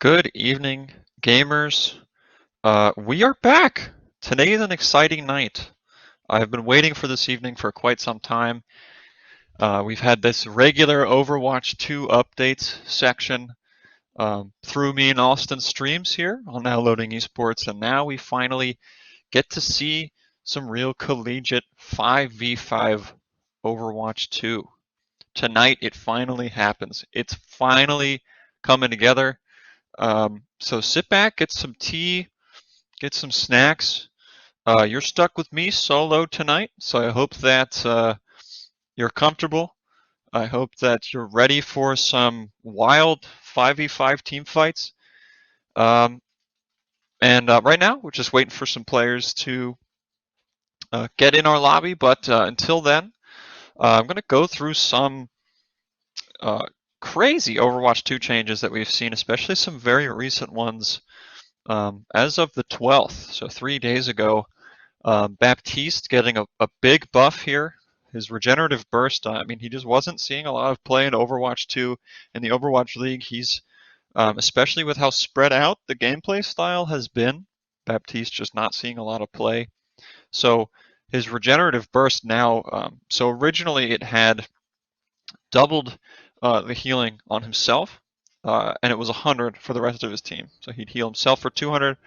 Good evening, gamers. We are back. Today is an exciting night. I've been waiting for this evening for quite some time. We've had this regular Overwatch 2 updates section through me and Austin's streams here on Now Loading Esports, and now we finally get to see some real collegiate 5v5 Overwatch 2. Tonight it finally happens. It's finally coming together. So sit back, get some tea, get some snacks. You're stuck with me solo tonight, so I hope that you're comfortable. I hope that you're ready for some wild 5v5 team fights. And right now, we're just waiting for some players to get in our lobby. But until then, I'm going to go through some crazy Overwatch 2 changes that we've seen, especially some very recent ones. As of the 12th, so 3 days ago, Baptiste getting a big buff here. His regenerative burst, I mean, he just wasn't seeing a lot of play in Overwatch 2. In the Overwatch League, he's, especially with how spread out the gameplay style has been, Baptiste just not seeing a lot of play. So his regenerative burst now, so originally it had doubled the healing on himself, and it was 100 for the rest of his team. So he'd heal himself for 200,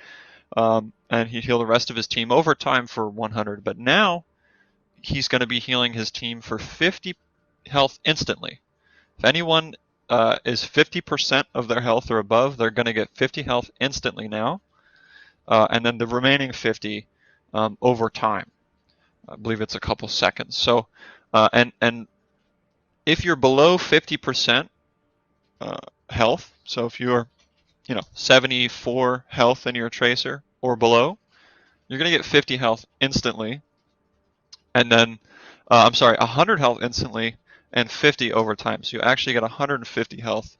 and he'd heal the rest of his team over time for 100. But now he's going to be healing his team for 50 health instantly. If anyone is 50% of their health or above, they're going to get 50 health instantly now, and then the remaining 50 over time. I believe it's a couple seconds. So, and if you're below 50% health, so if you're 74 health in your tracer or below, you're going to get 50 health instantly, and then, I'm sorry, 100 health instantly and 50 over time. So you actually get 150 health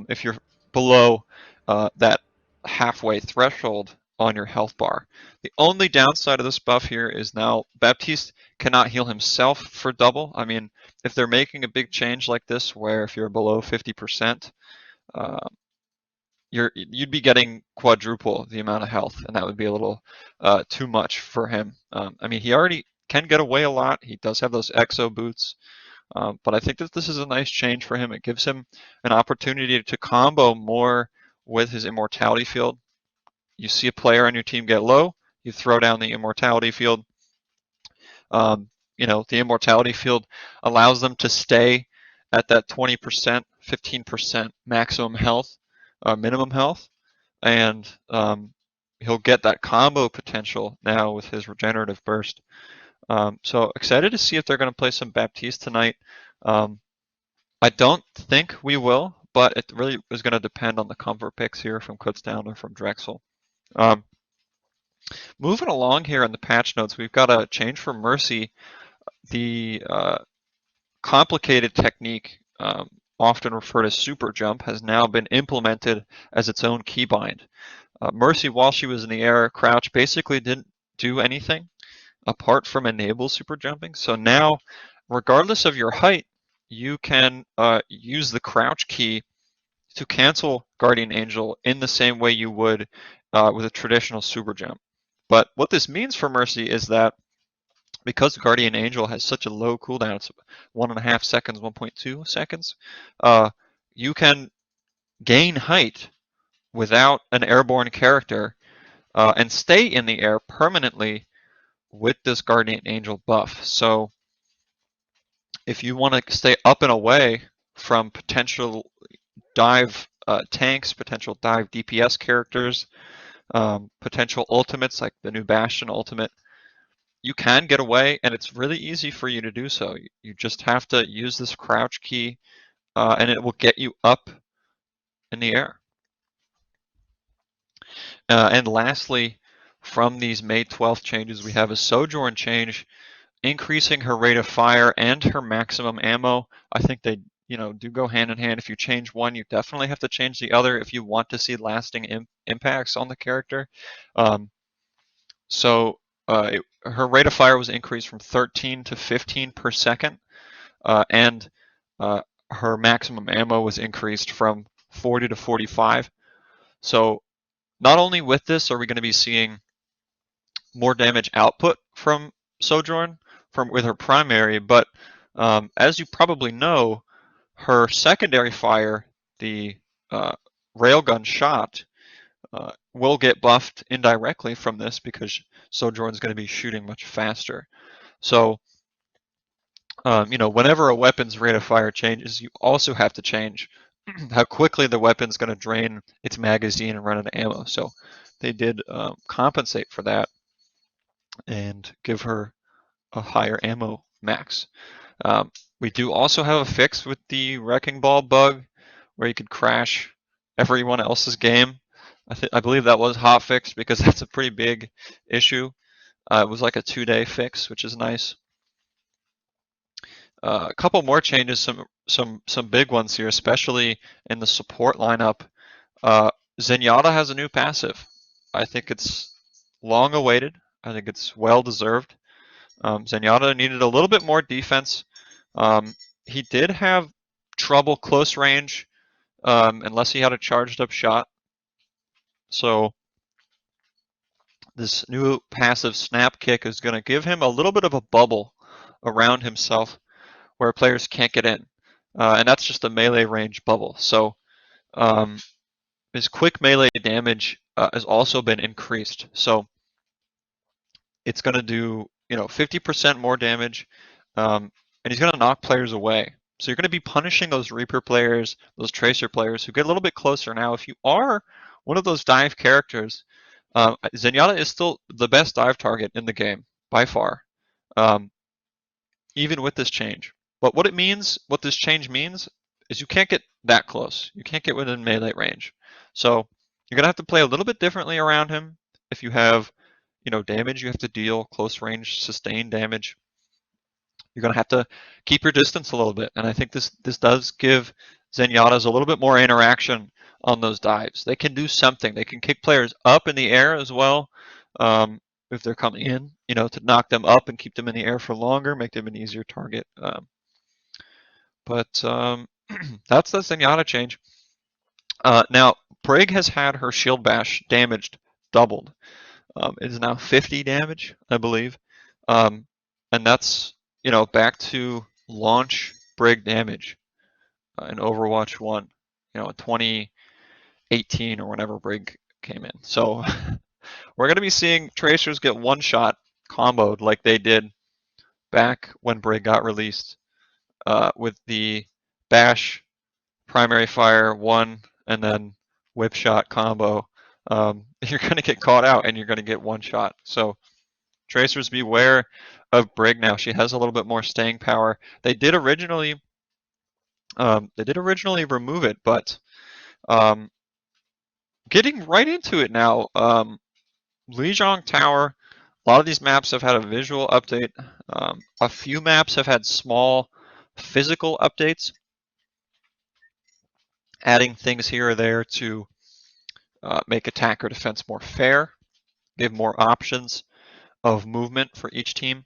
if you're below that halfway threshold on your health bar. The only downside of this buff here is now Baptiste cannot heal himself for double. I mean, if they're making a big change like this, where if you're below 50%, you'd be getting quadruple the amount of health, and that would be a little too much for him. I mean, he already can get away a lot. He does have those exo boots, but I think that this is a nice change for him. It gives him an opportunity to combo more with his immortality field. You see a player on your team get low, you throw down the immortality field. The immortality field allows them to stay at that 20%, 15% maximum health, minimum health, and he'll get that combo potential now with his regenerative burst. So excited to see if they're going to play some Baptiste tonight. I don't think we will, but it really is going to depend on the comfort picks here from Kutztown or from Drexel. Moving along here in the patch notes, we've got a change for Mercy. The complicated technique, often referred as super jump, has now been implemented as its own keybind. Mercy, while she was in the air, crouch basically didn't do anything apart from enable super jumping. So now, regardless of your height, you can use the crouch key to cancel Guardian Angel in the same way you would with a traditional super jump. But what this means for Mercy is that because Guardian Angel has such a low cooldown, it's 1.5 seconds, 1.2 seconds, you can gain height without an airborne character and stay in the air permanently with this Guardian Angel buff. So if you want to stay up and away from potential dive tanks, potential dive DPS characters, potential ultimates like the new Bastion ultimate, you can get away, and it's really easy for you to do so. You just have to use this crouch key, and it will get you up in the air. And lastly, from these May 12th changes, we have a Sojourn change, increasing her rate of fire and her maximum ammo. I think they do go hand in hand. If you change one, you definitely have to change the other if you want to see lasting impacts on the character. Her rate of fire was increased from 13 to 15 per second, and her maximum ammo was increased from 40 to 45. So not only with this are we going to be seeing more damage output from Sojourn with her primary, but as you probably know, her secondary fire, the railgun shot, will get buffed indirectly from this because Sojourn's going to be shooting much faster. So, whenever a weapon's rate of fire changes, you also have to change how quickly the weapon's going to drain its magazine and run out of ammo. So they did compensate for that and give her a higher ammo max. We do also have a fix with the Wrecking Ball bug where you could crash everyone else's game. I believe that was hotfixed because that's a pretty big issue. It was like a 2-day fix, which is nice. A couple more changes, some big ones here, especially in the support lineup. Zenyatta has a new passive. I think it's long awaited. I think it's well deserved. Zenyatta needed a little bit more defense. He did have trouble close range unless he had a charged up shot. So this new passive snap kick is going to give him a little bit of a bubble around himself where players can't get in. And that's just a melee range bubble. So his quick melee damage has also been increased. So it's going to do 50% more damage, and he's going to knock players away. So you're going to be punishing those Reaper players, those Tracer players who get a little bit closer. Now, if you are one of those dive characters, Zenyatta is still the best dive target in the game by far, even with this change. But what this change means, is you can't get that close. You can't get within melee range. So you're going to have to play a little bit differently around him. If you have damage you have to deal, close range, sustained damage, you're going to have to keep your distance a little bit. And I think this does give Zenyatta's a little bit more interaction on those dives. They can do something. They can kick players up in the air as well if they're coming in, to knock them up and keep them in the air for longer, make them an easier target. But that's the Zenyatta change. Now, Brig has had her shield bash damaged doubled. It is now 50 damage, I believe. And that's, back to launch Brig damage in Overwatch 1, in 2018 or whenever Brig came in. So we're going to be seeing Tracers get one shot comboed like they did back when Brig got released with the bash, primary fire, 1, and then whip shot combo. You're going to get caught out and you're going to get one shot. So Tracers, beware of Brig now. She has a little bit more staying power. They did originally remove it, but getting right into it now, Lijiang Tower, a lot of these maps have had a visual update. A few maps have had small physical updates, adding things here or there to make attack or defense more fair, give more options of movement for each team.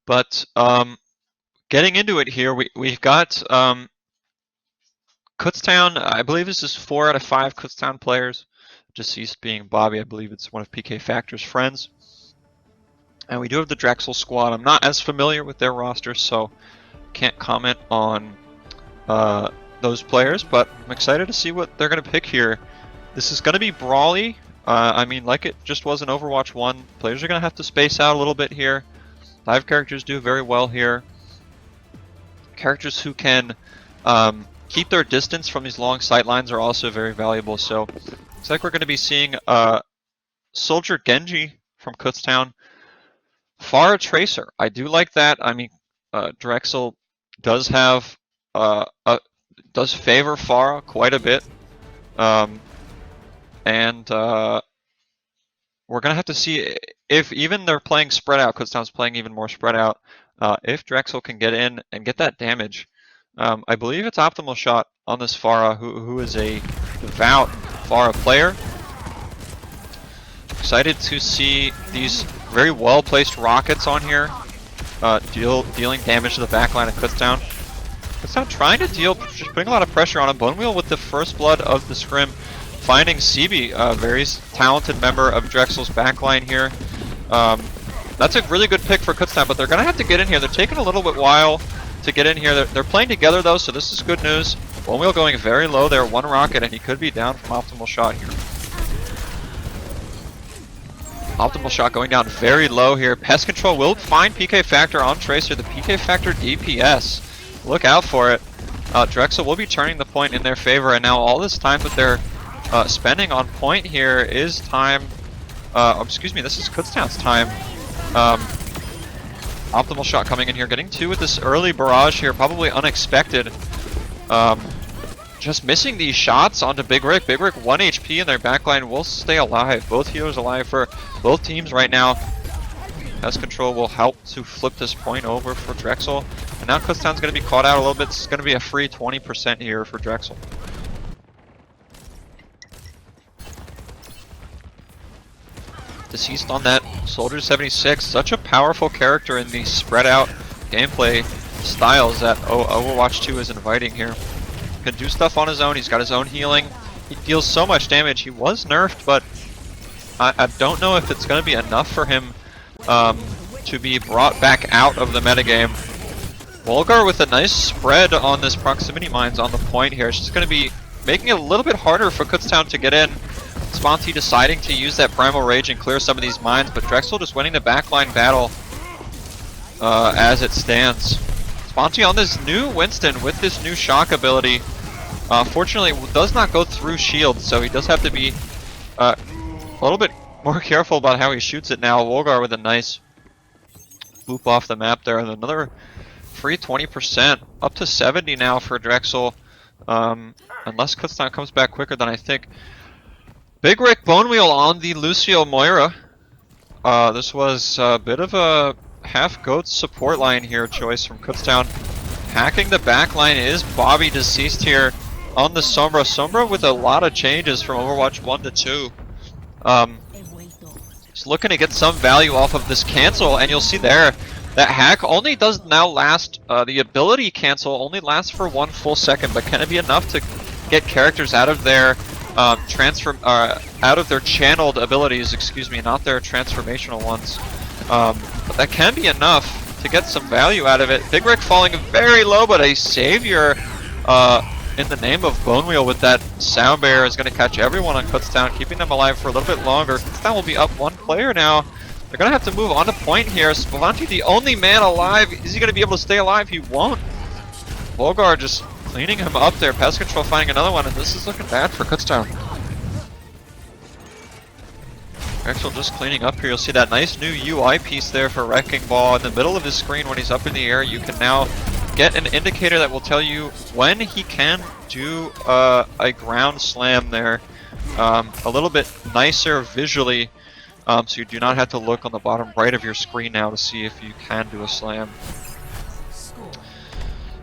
But getting into it here, we've got Kutztown. I believe this is 4 out of 5 Kutztown players. Deceased being Bobby. I believe it's one of PK Factor's friends. And we do have the Drexel squad. I'm not as familiar with their roster, so can't comment on those players, but I'm excited to see what they're going to pick here. This is going to be brawly. I mean, like it just was in Overwatch 1, players are going to have to space out a little bit here. Dive characters do very well here. Characters who can keep their distance from these long sight lines are also very valuable. So looks like we're going to be seeing Soldier Genji from Kutztown. Pharah Tracer. I do like that. I mean, Drexel does have does favor Pharah quite a bit, and we're gonna have to see if even they're playing spread out. Kutztown's playing even more spread out. If Drexel can get in and get that damage, I believe it's optimal shot on this Pharah, who is a devout Pharah player. Excited to see these very well placed rockets on here, dealing damage to the backline of Kutztown. Kutztown trying to deal, just putting a lot of pressure on him. Bonewheel with the first blood of the scrim, finding CB, a very talented member of Drexel's backline here. That's a really good pick for Kutztown, but they're going to have to get in here. They're taking a little bit while to get in here. They're playing together though, so this is good news. Bonewheel going very low there, 1 rocket, and he could be down from optimal shot here. Optimal shot going down very low here. Pest control will find PK Factor on Tracer, the PK Factor DPS. Look out for it. Drexel will be turning the point in their favor, and now all this time that they're spending on point here is time. Excuse me, this is Kutztown's time. Optimal shot coming in here, getting 2 with this early barrage here, probably unexpected. Just missing these shots onto Big Rick. Big Rick 1 HP and their backline will stay alive. Both healers alive for both teams right now. Pest control will help to flip this point over for Drexel. And now Kutztown's going to be caught out a little bit. It's going to be a free 20% here for Drexel. Deceased on that Soldier 76. Such a powerful character in these spread out gameplay styles that Overwatch 2 is inviting here. Can do stuff on his own. He's got his own healing. He deals so much damage. He was nerfed, but I don't know if it's going to be enough for him to be brought back out of the metagame. Volgar with a nice spread on this proximity mines on the point here. It's just going to be making it a little bit harder for Kutztown to get in. Sponty deciding to use that Primal Rage and clear some of these mines, but Drexel just winning the backline battle as it stands. Sponty on this new Winston with this new shock ability. Fortunately, does not go through shield, so he does have to be a little bit more careful about how he shoots it now. Volgar with a nice boop off the map there, and another free 20%, up to 70 now for Drexel, unless Kutztown comes back quicker than I think. Big Rick Bonewheel on the Lucio Moira. This was a bit of a half-goat support line here choice from Kutztown. Hacking the back line is Bobby deceased here on the Sombra. Sombra with a lot of changes from Overwatch 1 to 2. Just looking to get some value off of this cancel, and you'll see there that hack only does now last, the ability cancel only lasts for 1 full second, but can it be enough to get characters out of their out of their channeled abilities, excuse me, not their transformational ones. But that can be enough to get some value out of it. Big Rick falling very low, but a savior in the name of Bonewheel with that sound barrier is going to catch everyone on Kutztown, keeping them alive for a little bit longer. Kutztown will be up 1 player now. They're going to have to move on to point here. Spavanti, the only man alive. Is he going to be able to stay alive? He won't. Volgar just cleaning him up there. Pest control finding another one, and this is looking bad for Kutztown. Drexel just cleaning up here. You'll see that nice new UI piece there for Wrecking Ball in the middle of his screen when he's up in the air. You can now get an indicator that will tell you when he can do a ground slam there. A little bit nicer visually, so you do not have to look on the bottom right of your screen now to see if you can do a slam.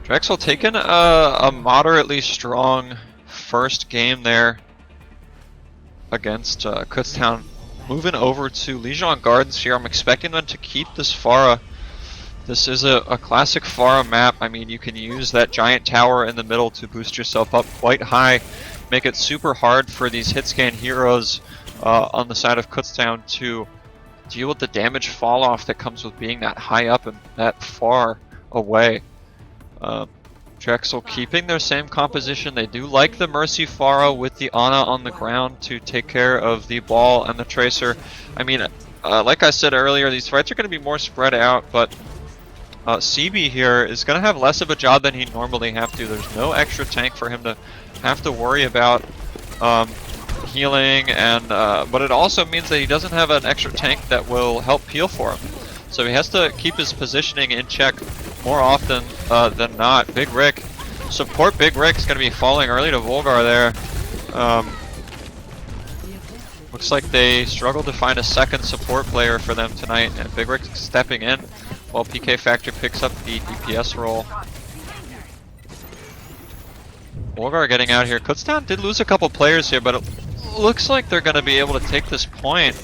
Drexel taking a moderately strong first game there against Kutztown. Moving over to Legion Gardens here. I'm expecting them to keep this Pharah. This is a classic Pharah map. I mean, you can use that giant tower in the middle to boost yourself up quite high, make it super hard for these hit scan heroes on the side of Kutztown to deal with the damage fall off that comes with being that high up and that far away. Drexel keeping their same composition. They do like the Mercy Pharah with the Ana on the ground to take care of the ball and the Tracer. I mean, like I said earlier, these fights are going to be more spread out, but CB here is going to have less of a job than he normally have to. There's no extra tank for him to have to worry about healing, and but it also means that he doesn't have an extra tank that will help peel for him. So he has to keep his positioning in check more often than not. Big Rick, support Big Rick's going to be falling early to Volgar there. Looks like they struggled to find a second support player for them tonight, and Big Rick stepping in while PK Factor picks up the DPS role. Volgar getting out here. Kutztown did lose a couple players here, but it looks like they're going to be able to take this point.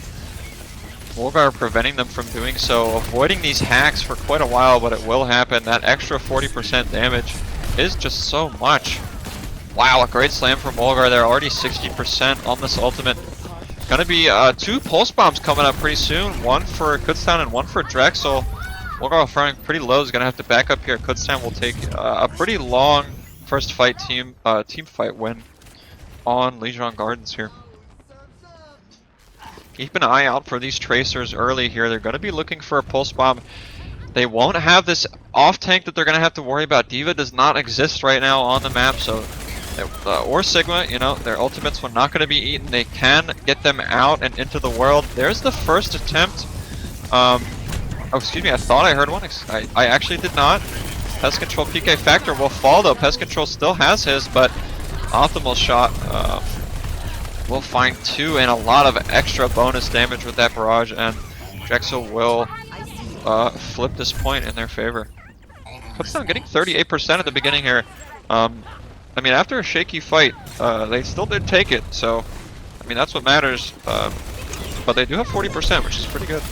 Volgar preventing them from doing so, avoiding these hacks for quite a while, but it will happen. That extra 40% damage is just so much. Wow, a great slam from Wolgar there, already 60% on this ultimate. Gonna be 2 pulse bombs coming up pretty soon, one for Kutztown and one for Drexel. Wolgar firing pretty low, is gonna have to back up here. Kutztown will take a pretty long first fight team fight win on Legion Gardens here. Keep an eye out for these tracers early here. They're gonna be looking for a pulse bomb. They won't have this off tank that they're gonna have to worry about. D.Va does not exist right now on the map, so or Sigma, you know, their ultimates were not going to be eaten. They can get them out and into the world. There's the first attempt. Oh, excuse me, I thought I heard one. I actually did not. Pest Control PK Factor will fall though. Pest Control still has his, but Optimal Shot will find 2 and a lot of extra bonus damage with that barrage, and Drexel will flip this point in their favor. Kutztown getting 38% at the beginning here. I mean, after a shaky fight, they still did take it, so, I mean, that's what matters. But they do have 40%, which is pretty good.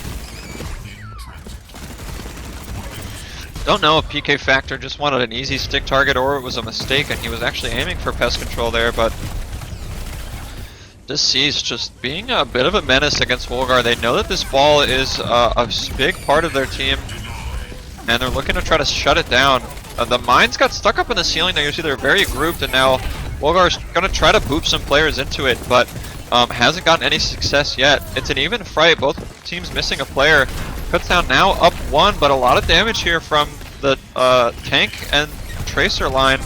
Don't know if PK Factor just wanted an easy stick target or it was a mistake and he was actually aiming for Pest Control there, but Deceased just being a bit of a menace against Wolgar. They know that this ball is a big part of their team, and they're looking to try to shut it down. The mines got stuck up in the ceiling there. You see they're very grouped, and now Wolgar's going to try to boop some players into it, but hasn't gotten any success yet. It's an even fight, both teams missing a player. Kutztown now up 1, but a lot of damage here from the tank and tracer line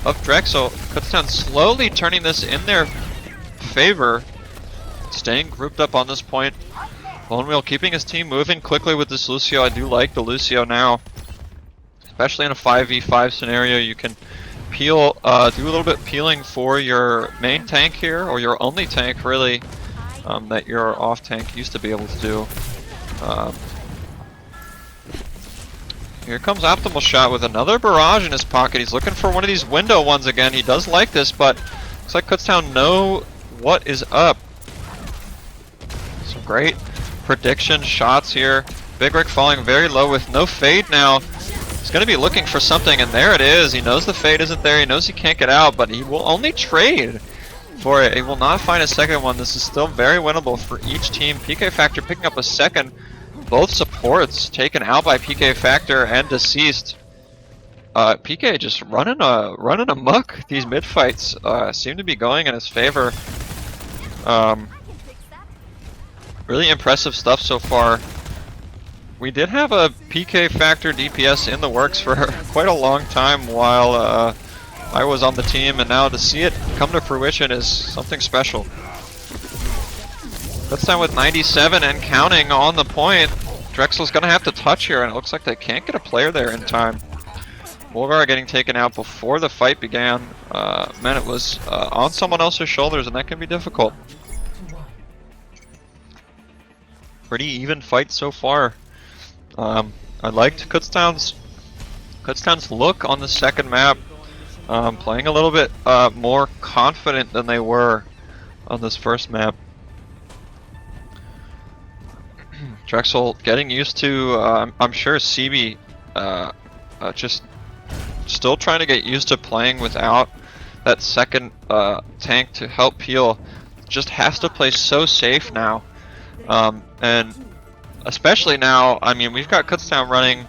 of Drexel. Kutztown slowly turning this in their favor, staying grouped up on this point. Bone Wheel keeping his team moving quickly with this Lucio. I do like the Lucio now. Especially in a 5v5 scenario, you can peel, do a little bit peeling for your main tank here, or your only tank really, that your off tank used to be able to do. Here comes Optimal Shot with another barrage in his pocket. He's looking for one of these window ones again. He does like this, but looks like Kutztown know what is up. Some great prediction shots here. Big Rick falling very low with no fade now. He's going to be looking for something, and there it is. He knows the fade isn't there. He knows he can't get out, but he will only trade for it. He will not find a second one. This is still very winnable for each team. PK Factor picking up a second. Both supports taken out by PK Factor and Deceased. PK just running amok. These mid fights seem to be going in his favor. Really impressive stuff so far. We did have a PK Factor DPS in the works for quite a long time while I was on the team, and now to see it come to fruition is something special. Kutztown with 97 and counting on the point. Drexel's gonna have to touch here, and it looks like they can't get a player there in time. Wolgar getting taken out before the fight began. Man, it was on someone else's shoulders, and that can be difficult. Pretty even fight so far. I liked Kutztown's look on the second map, playing a little bit more confident than they were on this first map. Drexel getting used to, I'm sure CB just still trying to get used to playing without that second tank to help peel. Just has to play so safe now, and especially now, I mean, we've got Kutztown running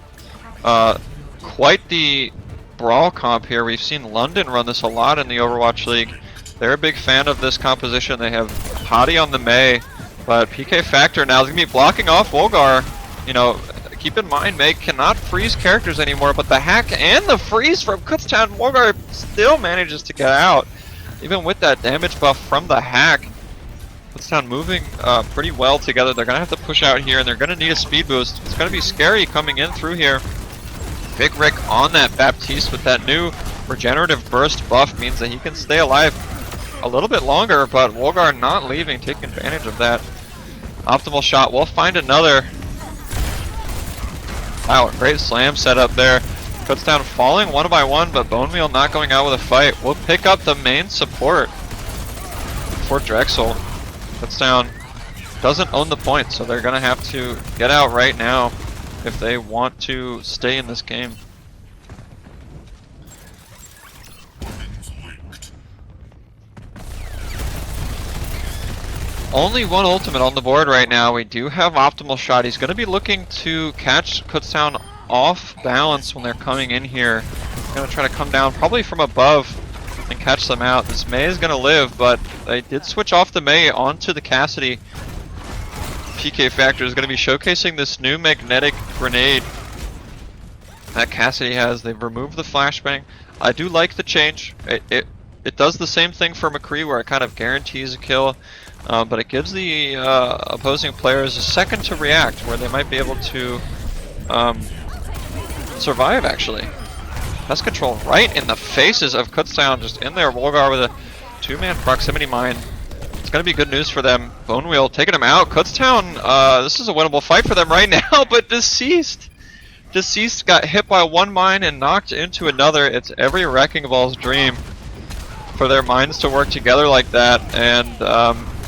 quite the brawl comp here. We've seen London run this a lot in the Overwatch League. They're a big fan of this composition. They have Hottie on the Mei, but PK Factor now is going to be blocking off Wolgar. You know, keep in mind, Mei cannot freeze characters anymore, but the hack and the freeze from Kutztown, Wolgar still manages to get out. Even with that damage buff from the hack, Kutztown moving pretty well together. They're going to have to push out here, and they're going to need a speed boost. It's going to be scary coming in through here. Big Rick on that Baptiste with that new regenerative burst buff means that he can stay alive a little bit longer, but Wolgar not leaving, taking advantage of that. Optimal Shot will find another. Wow, great slam setup there. Kutztown falling one by one, but Bone Meal not going out with a fight. We'll pick up the main support for Drexel. Kutztown doesn't own the point, so they're going to have to get out right now if they want to stay in this game. only one ultimate on the board right now. We do have optimal shot. He's going to be looking to catch Kutztown off balance when they're coming in here. He's going to try to come down probably from above and catch them out. This Mei is going to live, but they did switch off the Mei onto the Cassidy. PK Factor is going to be showcasing this new magnetic grenade that Cassidy has. They've removed the flashbang. I do like the change. It does the same thing for McCree where it kind of guarantees a kill, but it gives the opposing players a second to react where they might be able to survive actually. Pest control right in the faces of Kutztown, just in there. Wolgar with a 2-man proximity mine. It's going to be good news for them. Bone Wheel taking him out. Kutztown, this is a winnable fight for them right now, but Deceased. Deceased got hit by one mine and knocked into another. It's every Wrecking Ball's dream for their mines to work together like that, and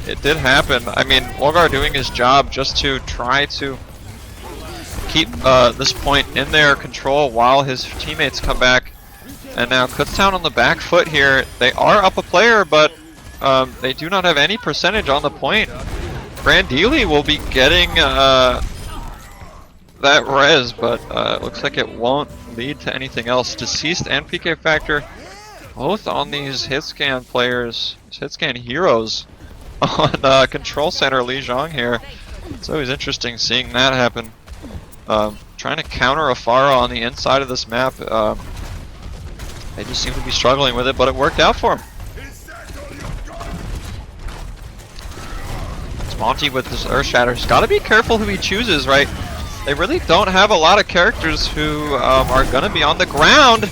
it did happen. I mean, Wolgar doing his job just to try to keep this point in their control while his teammates come back. And now Kutztown on the back foot here. They are up a player, but they do not have any percentage on the point. Brandili will be getting that res, but it looks like it won't lead to anything else. Deceased and PK Factor both on these hit scan players, hit scan heroes on Control Center Li Zhang here. It's always interesting seeing that happen. Trying to counter Afara on the inside of this map. They just seem to be struggling with it, but it worked out for them. It's Monty with this Earth Shatter. He's got to be careful who he chooses, right? They really don't have a lot of characters who are going to be on the ground.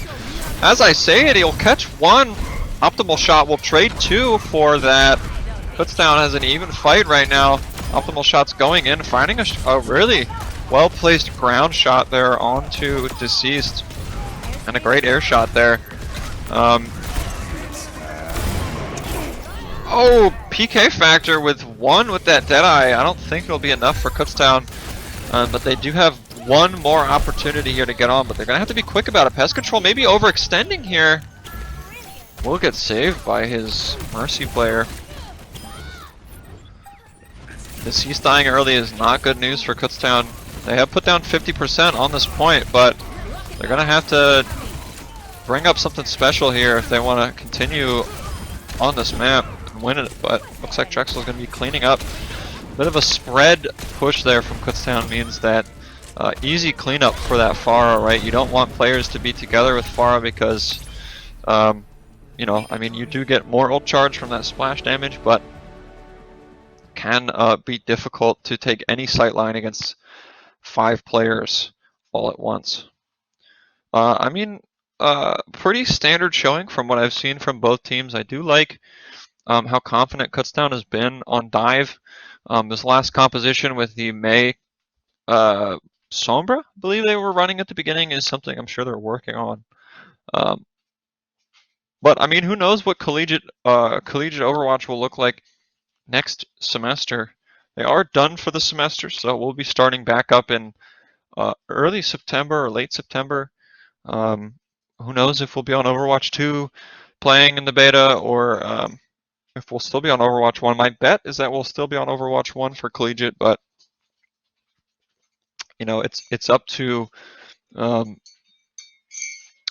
As I say it, he'll catch one. Optimal Shot will trade two for that. Kutztown has an even fight right now. Optimal Shot's going in, finding a really well-placed ground shot there onto Deceased. And a great air shot there. Oh, PK Factor with one with that Deadeye. I don't think it'll be enough for Kutztown. But they do have one more opportunity here to get on, but they're going to have to be quick about it. Pest Control maybe overextending here. Will get saved by his Mercy player. Deceased dying early is not good news for Kutztown. They have put down 50% on this point, but they're going to have to bring up something special here if they want to continue on this map and win it. But looks like Drexel is going to be cleaning up. Bit of a spread push there from Kutztown means that easy cleanup for that Pharah, right? You don't want players to be together with Pharah because, you know, I mean, you do get more ult charge from that splash damage, but can be difficult to take any sightline against 5 players all at once. I mean, pretty standard showing from what I've seen from both teams. I do like how confident Kutztown has been on dive. This last composition with the Mei Sombra, I believe they were running at the beginning, is something I'm sure they're working on. But I mean, who knows what collegiate Overwatch will look like next semester. They are done for the semester, so we'll be starting back up in early September or late September. Who knows if we'll be on Overwatch 2 playing in the beta, or if we'll still be on Overwatch 1. My bet is that we'll still be on Overwatch 1 for collegiate, but you know, it's up to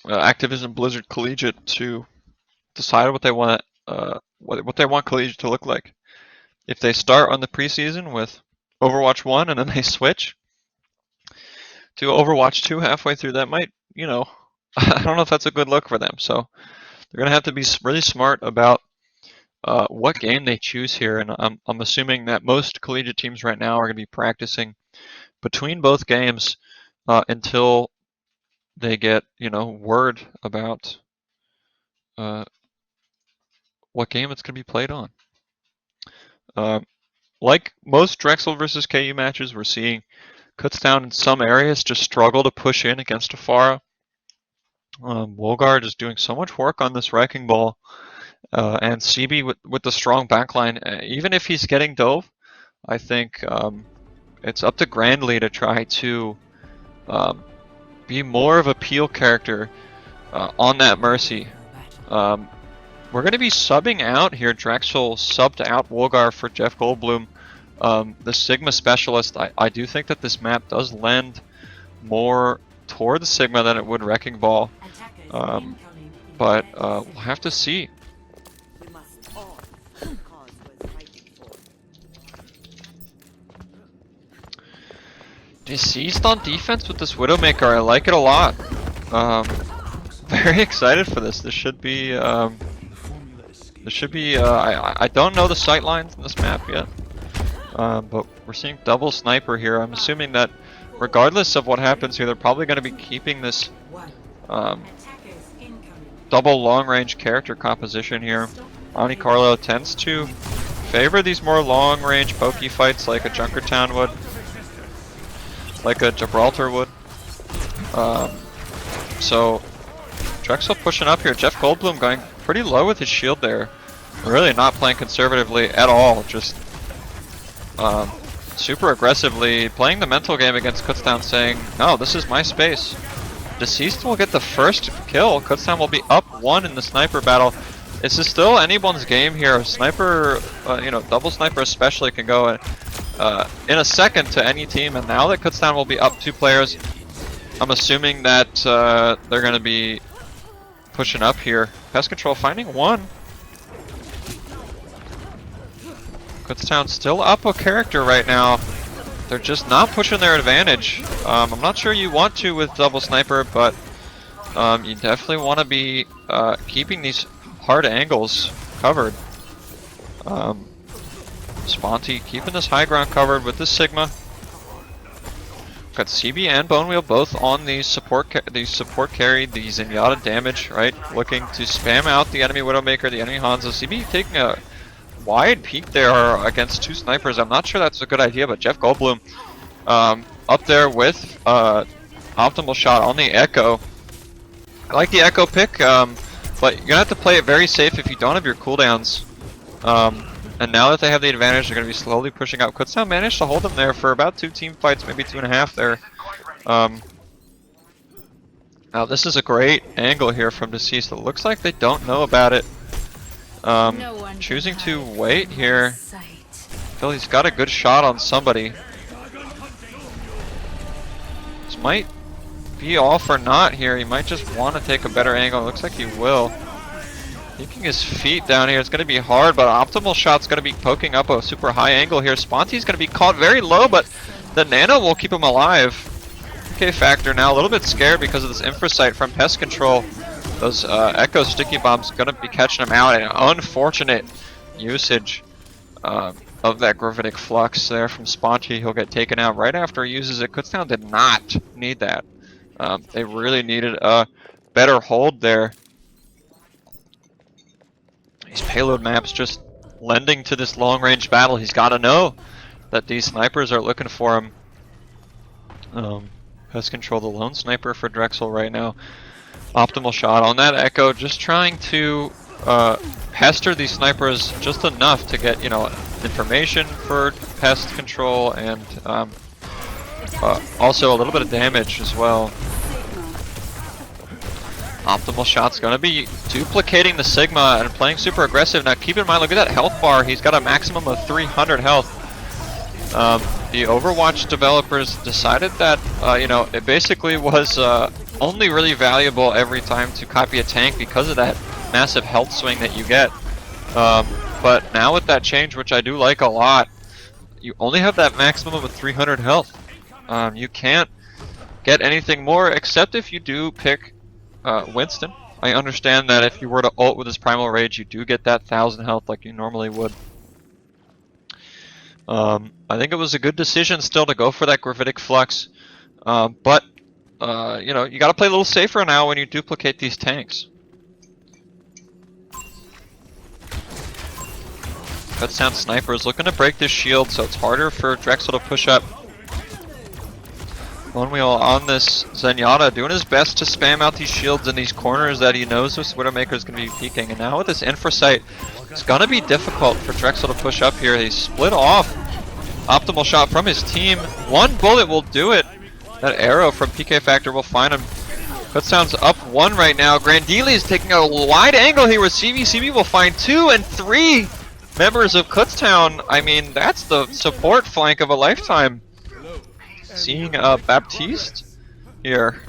Activision Blizzard Collegiate to decide what they want what they want collegiate to look like. If they start on the preseason with Overwatch 1 and then they switch to Overwatch 2 halfway through, that might, you know, I don't know if that's a good look for them. So they're going to have to be really smart about what game they choose here. And I'm assuming that most collegiate teams right now are going to be practicing between both games until they get, you know, word about what game it's going to be played on. Like most Drexel versus KU matches, we're seeing Kutztown in some areas just struggle to push in against Afara. Wolgar is doing so much work on this Wrecking Ball, and CB with the strong backline. Even if he's getting dove, I think it's up to Grandly to try to be more of a peel character on that Mercy. we're going to be subbing out here. Drexel subbed out Wolgar for Jeff Goldblum. The Sigma specialist, I do think that this map does lend more towards Sigma than it would Wrecking Ball. But we'll have to see. Deceased on defense with this Widowmaker, I like it a lot. Very excited for this. This should be I don't know the sight lines in this map yet. But we're seeing double sniper here. I'm assuming that regardless of what happens here, they're probably going to be keeping this double long range character composition here. Monte Carlo tends to favor these more long range pokey fights like a Junkertown would, like a Gibraltar would. So Drexel pushing up here. Jeff Goldblum going pretty low with his shield there. Really not playing conservatively at all. Just super aggressively playing the mental game against Kutztown, saying, no, this is my space. Deceased will get the first kill. Kutztown will be up 1 in the sniper battle. This is still anyone's game here. Sniper, you know, double sniper especially can go in a second to any team. And now that Kutztown will be up 2 players, I'm assuming that they're going to be pushing up here. Pest Control finding 1. Kutztown still up a character right now. They're just not pushing their advantage. I'm not sure you want to with double sniper, but you definitely want to be keeping these hard angles covered. Sponty keeping this high ground covered with the Sigma. Got CB and Bonewheel both on the support carry, the Zenyatta damage, right? Looking to spam out the enemy Widowmaker, the enemy Hanzo. CB taking a wide peek there against 2 snipers. I'm not sure that's a good idea, but Jeff Goldblum up there with optimal shot on the Echo. I like the Echo pick, but you're gonna have to play it very safe if you don't have your cooldowns. And now that they have the advantage, they're gonna be slowly pushing out. Kutztown managed to hold them there for about 2 team fights, maybe 2.5 there. Now this is a great angle here from Deceased. It looks like they don't know about it. Choosing to wait here. Phil, he's got a good shot on somebody. This might be all for naught here. He might just want to take a better angle. It looks like he will. Keeping his feet down here. It's going to be hard, but optimal shot's going to be poking up a super high angle here. Sponty's going to be caught very low, but the Nano will keep him alive. Okay, Factor now a little bit scared because of this infrasight from Pest Control. Those Echo sticky bombs gonna be catching him out, and unfortunate usage of that gravitic flux there from Sponty. He'll get taken out right after he uses it. Kutztown did not need that. They really needed a better hold there. These payload maps just lending to this long range battle. He's got to know that these snipers are looking for him. Pest Control, the lone sniper for Drexel right now. Optimal shot on that Echo, just trying to pester these snipers just enough to get, you know, information for Pest Control and also a little bit of damage as well. Optimal shot's gonna be duplicating the Sigma and playing super aggressive. Now keep in mind, look at that health bar. He's got a maximum of 300 health. The Overwatch developers decided that, you know, it basically was only really valuable every time to copy a tank because of that massive health swing that you get. But now with that change, which I do like a lot, you only have that maximum of 300 health. You can't get anything more except if you do pick Winston. I understand that if you were to ult with his Primal Rage, you do get that 1,000 health like you normally would. I think it was a good decision still to go for that Gravitic Flux, but you know, you got to play a little safer now when you duplicate these tanks. Kutztown Sniper is looking to break this shield, so it's harder for Drexel to push up. Bonewheel on this Zenyatta, doing his best to spam out these shields in these corners that he knows this Widowmaker is going to be peeking. And now with this Infrasight, it's going to be difficult for Drexel to push up here. He split off. Optimal shot from his team. One bullet will do it. That arrow from PK Factor will find him. Kutztown's up 1 right now. Grandili is taking a wide angle here with CB. CB will find 2 and 3 members of Kutztown. I mean, that's the support flank of a lifetime. Seeing Baptiste here.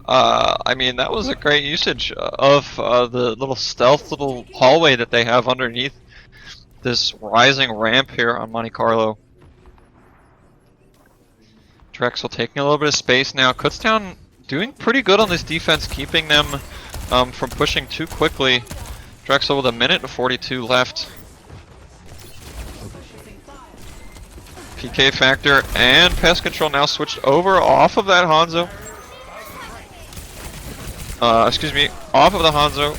I mean, that was a great usage of the little stealth little hallway that they have underneath this rising ramp here on Monte Carlo. Drexel taking a little bit of space now. Kutztown doing pretty good on this defense, keeping them from pushing too quickly. Drexel with 1:42 left. PK factor and pest control now switched over off of that Hanzo. Excuse me, off of the Hanzo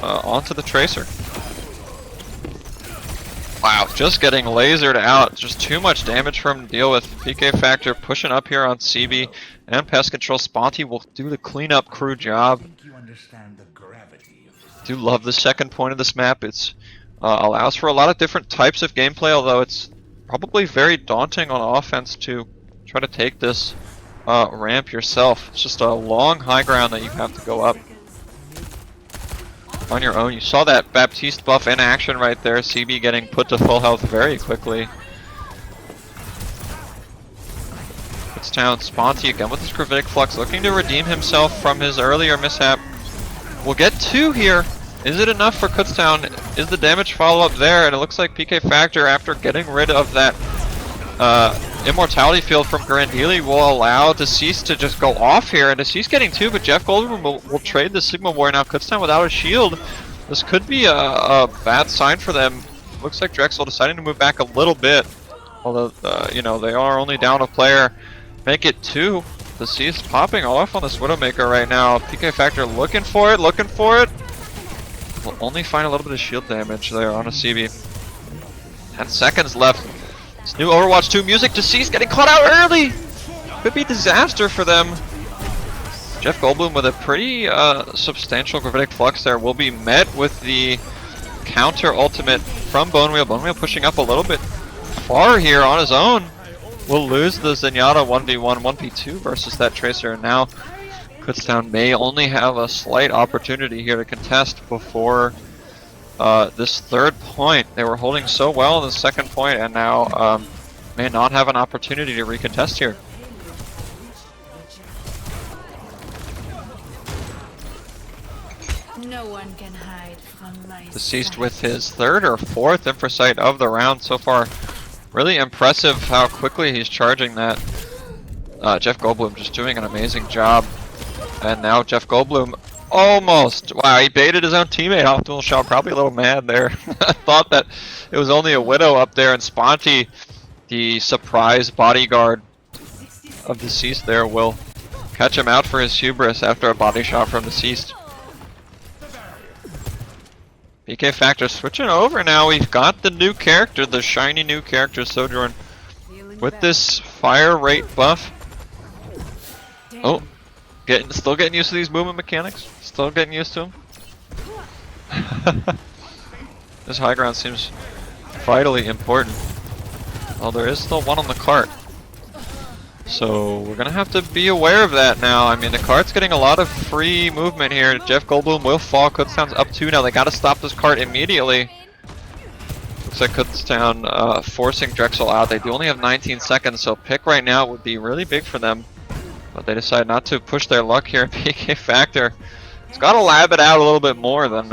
onto the Tracer. Wow, just getting lasered out. Just too much damage for him to deal with. PK factor pushing up here on CB and pest control. Sponty will do the cleanup crew job. Do love the second point of this map. It's allows for a lot of different types of gameplay, although it's probably very daunting on offense to try to take this ramp yourself. It's just a long high ground that you have to go up on your own. You saw that Baptiste buff in action right there. CB getting put to full health very quickly. Kutztown, Sponty again with his gravitic flux, looking to redeem himself from his earlier mishap. We'll get 2 here. Is it enough for Kutztown? Is the damage follow-up there? And it looks like PK Factor, after getting rid of that immortality field from Grandili, will allow Deceased to just go off here. And Deceased getting 2, but Jeff Goldblum will trade the Sigma War. Now Kutztown without a shield. This could be a bad sign for them. Looks like Drexel deciding to move back a little bit. Although, you know, they are only down a player. Make it 2. Deceased popping off on this Widowmaker right now. PK Factor looking for it, looking for it. Will only find a little bit of shield damage there on a CB. 10 seconds left. This new Overwatch 2 music. Deceased getting caught out early. Could be disaster for them. Jeff Goldblum with a pretty substantial gravitic flux there will be met with the counter ultimate from Bonewheel. Bonewheel pushing up a little bit far here on his own. Will lose the Zenyatta 1v1, 1v2 versus that Tracer, and now Kutztown may only have a slight opportunity here to contest before this 3rd point. They were holding so well in the 2nd point, and now may not have an opportunity to recontest here. No one can hide from my Deceased sight. with his 3rd or 4th infrasight of the round so far. Really impressive how quickly he's charging that. Jeff Goldblum just doing an amazing job. And now Jeff Goldblum almost, wow, he baited his own teammate off dual shot. Probably a little mad there. I thought that it was only a Widow up there, and Sponty, the surprise bodyguard of Deceased there, will catch him out for his hubris after a body shot from Deceased. PK Factor switching over now. We've got the new character, the shiny new character, Sojourn, with this fire rate buff. Oh, still getting used to these movement mechanics. Still getting used to them. This high ground seems vitally important. Well, there is still one on the cart, so we're gonna have to be aware of that now. I mean, the cart's getting a lot of free movement here. Jeff Goldblum will fall. Kutztown's up 2 now. They gotta stop this cart immediately. Looks like Kutztown forcing Drexel out. They do only have 19 seconds, so pick right now would be really big for them. But they decide not to push their luck here. PK Factor has got to lab it out a little bit more than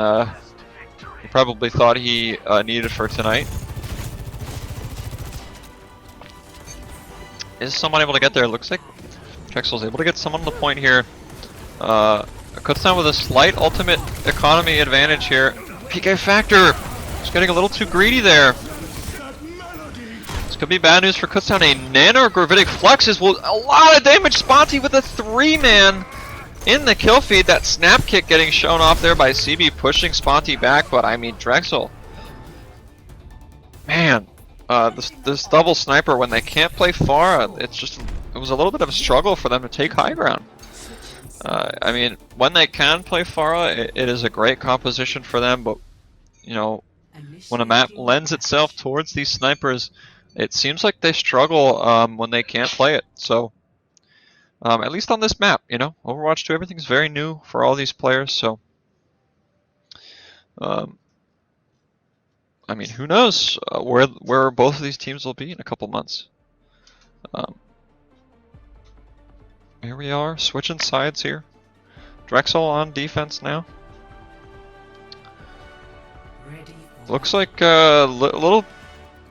he probably thought he needed for tonight. Is someone able to get there? Looks like Drexel's able to get someone on the point here. Kutztown with a slight ultimate economy advantage here. PK Factor just getting a little too greedy there. This could be bad news for Kutztown. A nano gravitic fluxes will a lot of damage. Sponty with a 3-man in the kill feed. That snap kick getting shown off there by CB, pushing Sponty back. But I mean, Drexel, man, this double sniper, when they can't play far, it was a little bit of a struggle for them to take high ground. I mean, when they can play Pharah, it is a great composition for them, but you know, when a map lends itself towards these snipers, it seems like they struggle when they can't play it. So At least on this map, you know, Overwatch 2, everything's very new for all these players, so I mean, who knows where both of these teams will be in a couple months. Here we are, switching sides here. Drexel on defense now. Looks like a little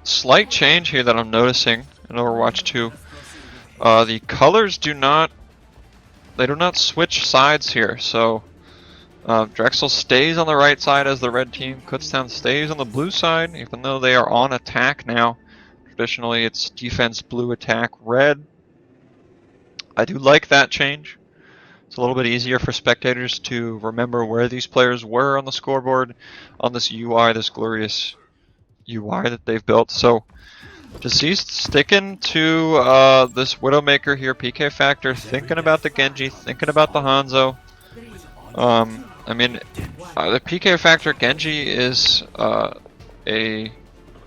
slight change here that I'm noticing in Overwatch 2. The colors do not switch sides here, so Drexel stays on the right side as the red team. Kutztown stays on the blue side, even though they are on attack now. Traditionally, it's defense blue, attack red. I do like that change. It's a little bit easier for spectators to remember where these players were on the scoreboard on this UI, this glorious UI that they've built. So, Deceased sticking to this Widowmaker here, PK Factor, thinking about the Genji, thinking about the Hanzo. I mean, the PK Factor Genji is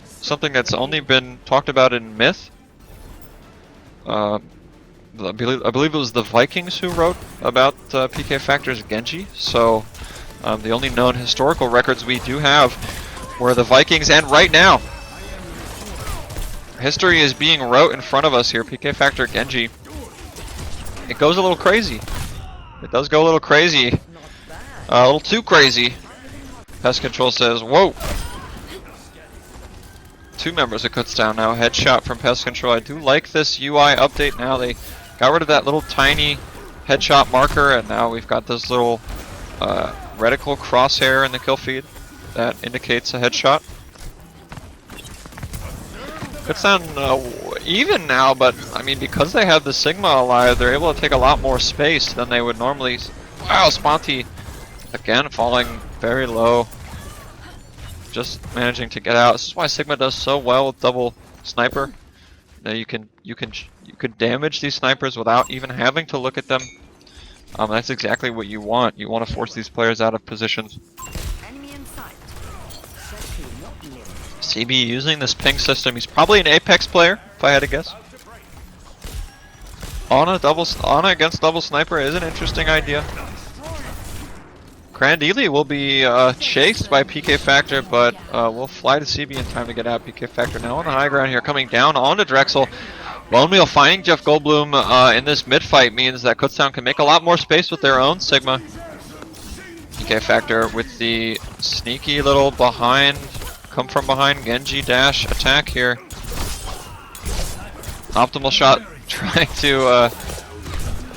something that's only been talked about in myth. I believe it was the Vikings who wrote about PK Factor's Genji, so the only known historical records we do have were the Vikings, and right now, history is being wrote in front of us here. PK Factor Genji, it goes a little crazy. It does go a little crazy. A little too crazy. Pest Control says, whoa! Two members of Kutztown now. Headshot from Pest Control. I do like this UI update now. They got rid of that little tiny headshot marker, and now we've got this little reticle crosshair in the kill feed that indicates a headshot. Kutztown even now, but I mean, because they have the Sigma alive, they're able to take a lot more space than they would normally. Wow, Sponty again falling very low. Just managing to get out. This is why Sigma does so well with double sniper. You can damage these snipers without even having to look at them. That's exactly what you want. You want to force these players out of positions. CB using this ping system. He's probably an Apex player, if I had to guess. Ana against double sniper is an interesting idea. Grandili will be chased by PK Factor, but will fly to CB in time to get out. PK Factor now on the high ground here, coming down onto Drexel. Bone Wheel finding Jeff Goldblum in this mid-fight means that Kutztown can make a lot more space with their own Sigma. PK Factor with the sneaky little come from behind Genji dash attack here. Optimal shot trying to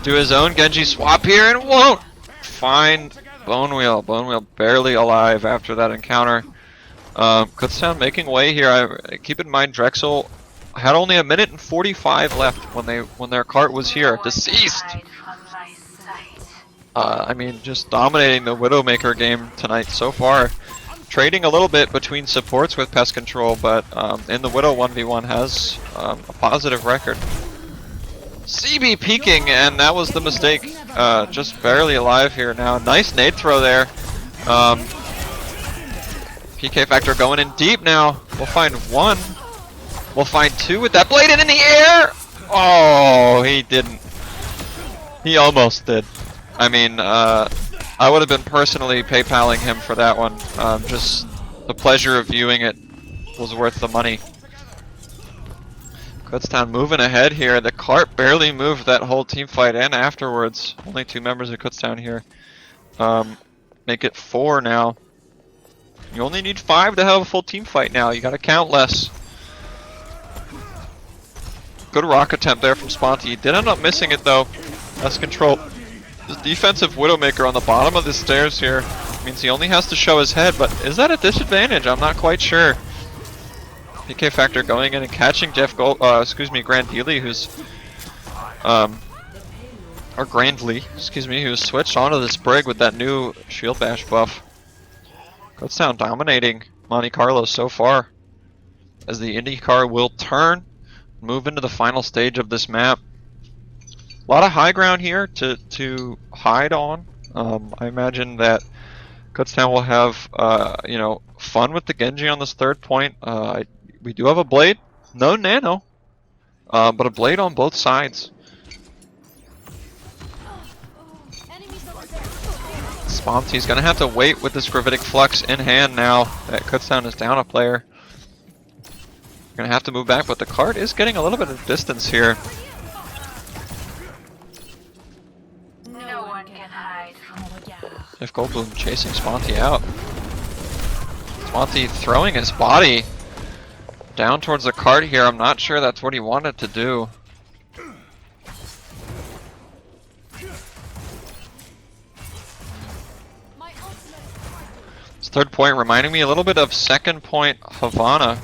do his own Genji swap here and won't find Bone Wheel. Bone Wheel barely alive after that encounter. Kutztown making way here. Keep in mind Drexel had only a minute and 45 left when their cart was here. Deceased. I mean, just dominating the Widowmaker game tonight so far. Trading a little bit between supports with Pest Control, but in the Widow 1v1 has a positive record. CB peeking, and that was the mistake. Just barely alive here now. Nice nade throw there. PK Factor going in deep now. We'll find one. We'll find two with that blade in the air. Oh, he didn't. He almost did. I mean, I would have been personally PayPaling him for that one. Just the pleasure of viewing it was worth the money. Kutztown moving ahead here. The cart barely moved that whole team fight and afterwards. Only two members of Kutztown here. Make it 4 now. You only need 5 to have a full team fight now. You gotta count less. Good rock attempt there from Sponty. Did end up missing it though. That's control. This defensive Widowmaker on the bottom of the stairs here means he only has to show his head, but is that a disadvantage? I'm not quite sure. PK Factor going in and catching Grandili, who's or Grandly, excuse me, who's switched onto this Brig with that new shield bash buff. Kutztown dominating Monte Carlo so far, as the IndyCar will turn, move into the final stage of this map. A lot of high ground here to hide on. I imagine that Kutztown will have fun with the Genji on this third point. We do have a blade, no nano, but a blade on both sides. Sponty's gonna have to wait with this Gravitic Flux in hand now that Kutztown is down a player. Gonna have to move back, but the card is getting a little bit of distance here. No one can hide from regard. If Goldblum chasing Sponty out. Sponty throwing his body down towards the cart here. I'm not sure that's what he wanted to do. This third point reminding me a little bit of second point Havana,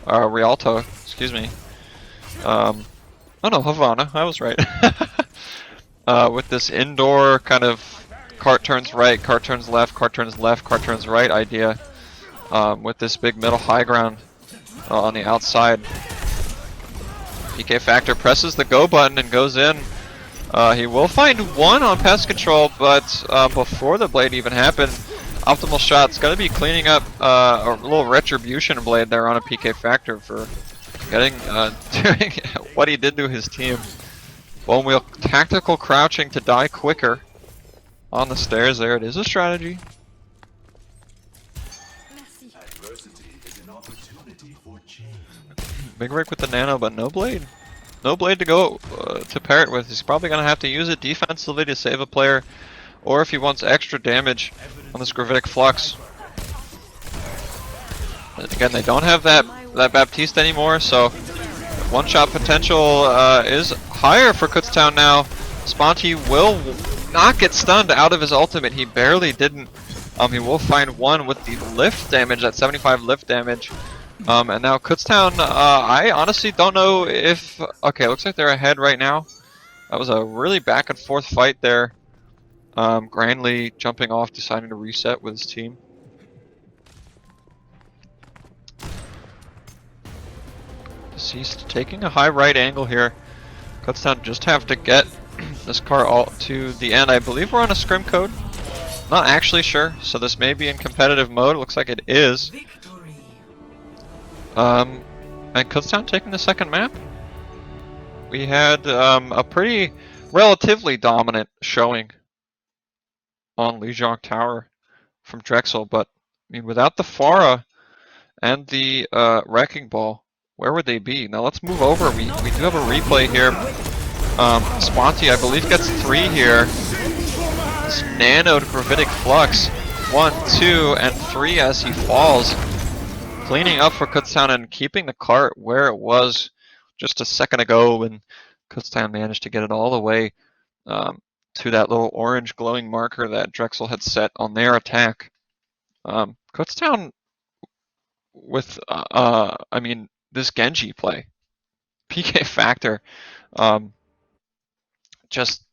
Rialto, excuse me. Oh no, Havana, I was right. With this indoor kind of cart turns right, cart turns left, cart turns left, cart turns right idea. With this big middle high ground on the outside. PK Factor presses the go button and goes in. He will find one on pest control, but before the blade even happened, Optimal Shot's going to be cleaning up a little retribution blade there on a PK Factor for getting doing what he did to his team. Bone Wheel tactical crouching to die quicker on the stairs there. It is a strategy. Big Rick with the nano, but no blade. No blade to go to pair it with. He's probably going to have to use it defensively to save a player, or if he wants extra damage on this Gravitic Flux. But again, they don't have that Baptiste anymore, so one-shot potential is higher for Kutztown now. Sponty will not get stunned out of his ultimate. He barely didn't. He will find one with the lift damage, that 75 lift damage. And now Kutztown, I honestly don't know if... Okay, looks like they're ahead right now. That was a really back and forth fight there. Grandly jumping off, deciding to reset with his team. Deceased taking a high right angle here. Kutztown just have to get this car all to the end. I believe we're on a scrim code. Not actually sure, so this may be in competitive mode. Looks like it is. And Kutztown taking the second map. We had a pretty relatively dominant showing on Lijiang Tower from Drexel, but I mean, without the Pharah and the Wrecking Ball, where would they be? Now let's move over. We do have a replay here. Sponty, I believe, gets 3 here. This nanoed Gravitic Flux. 1, 2, and 3 as he falls. Cleaning up for Kutztown and keeping the cart where it was just a second ago when Kutztown managed to get it all the way to that little orange glowing marker that Drexel had set on their attack. Kutztown with, I mean, this Genji play. PK Factor just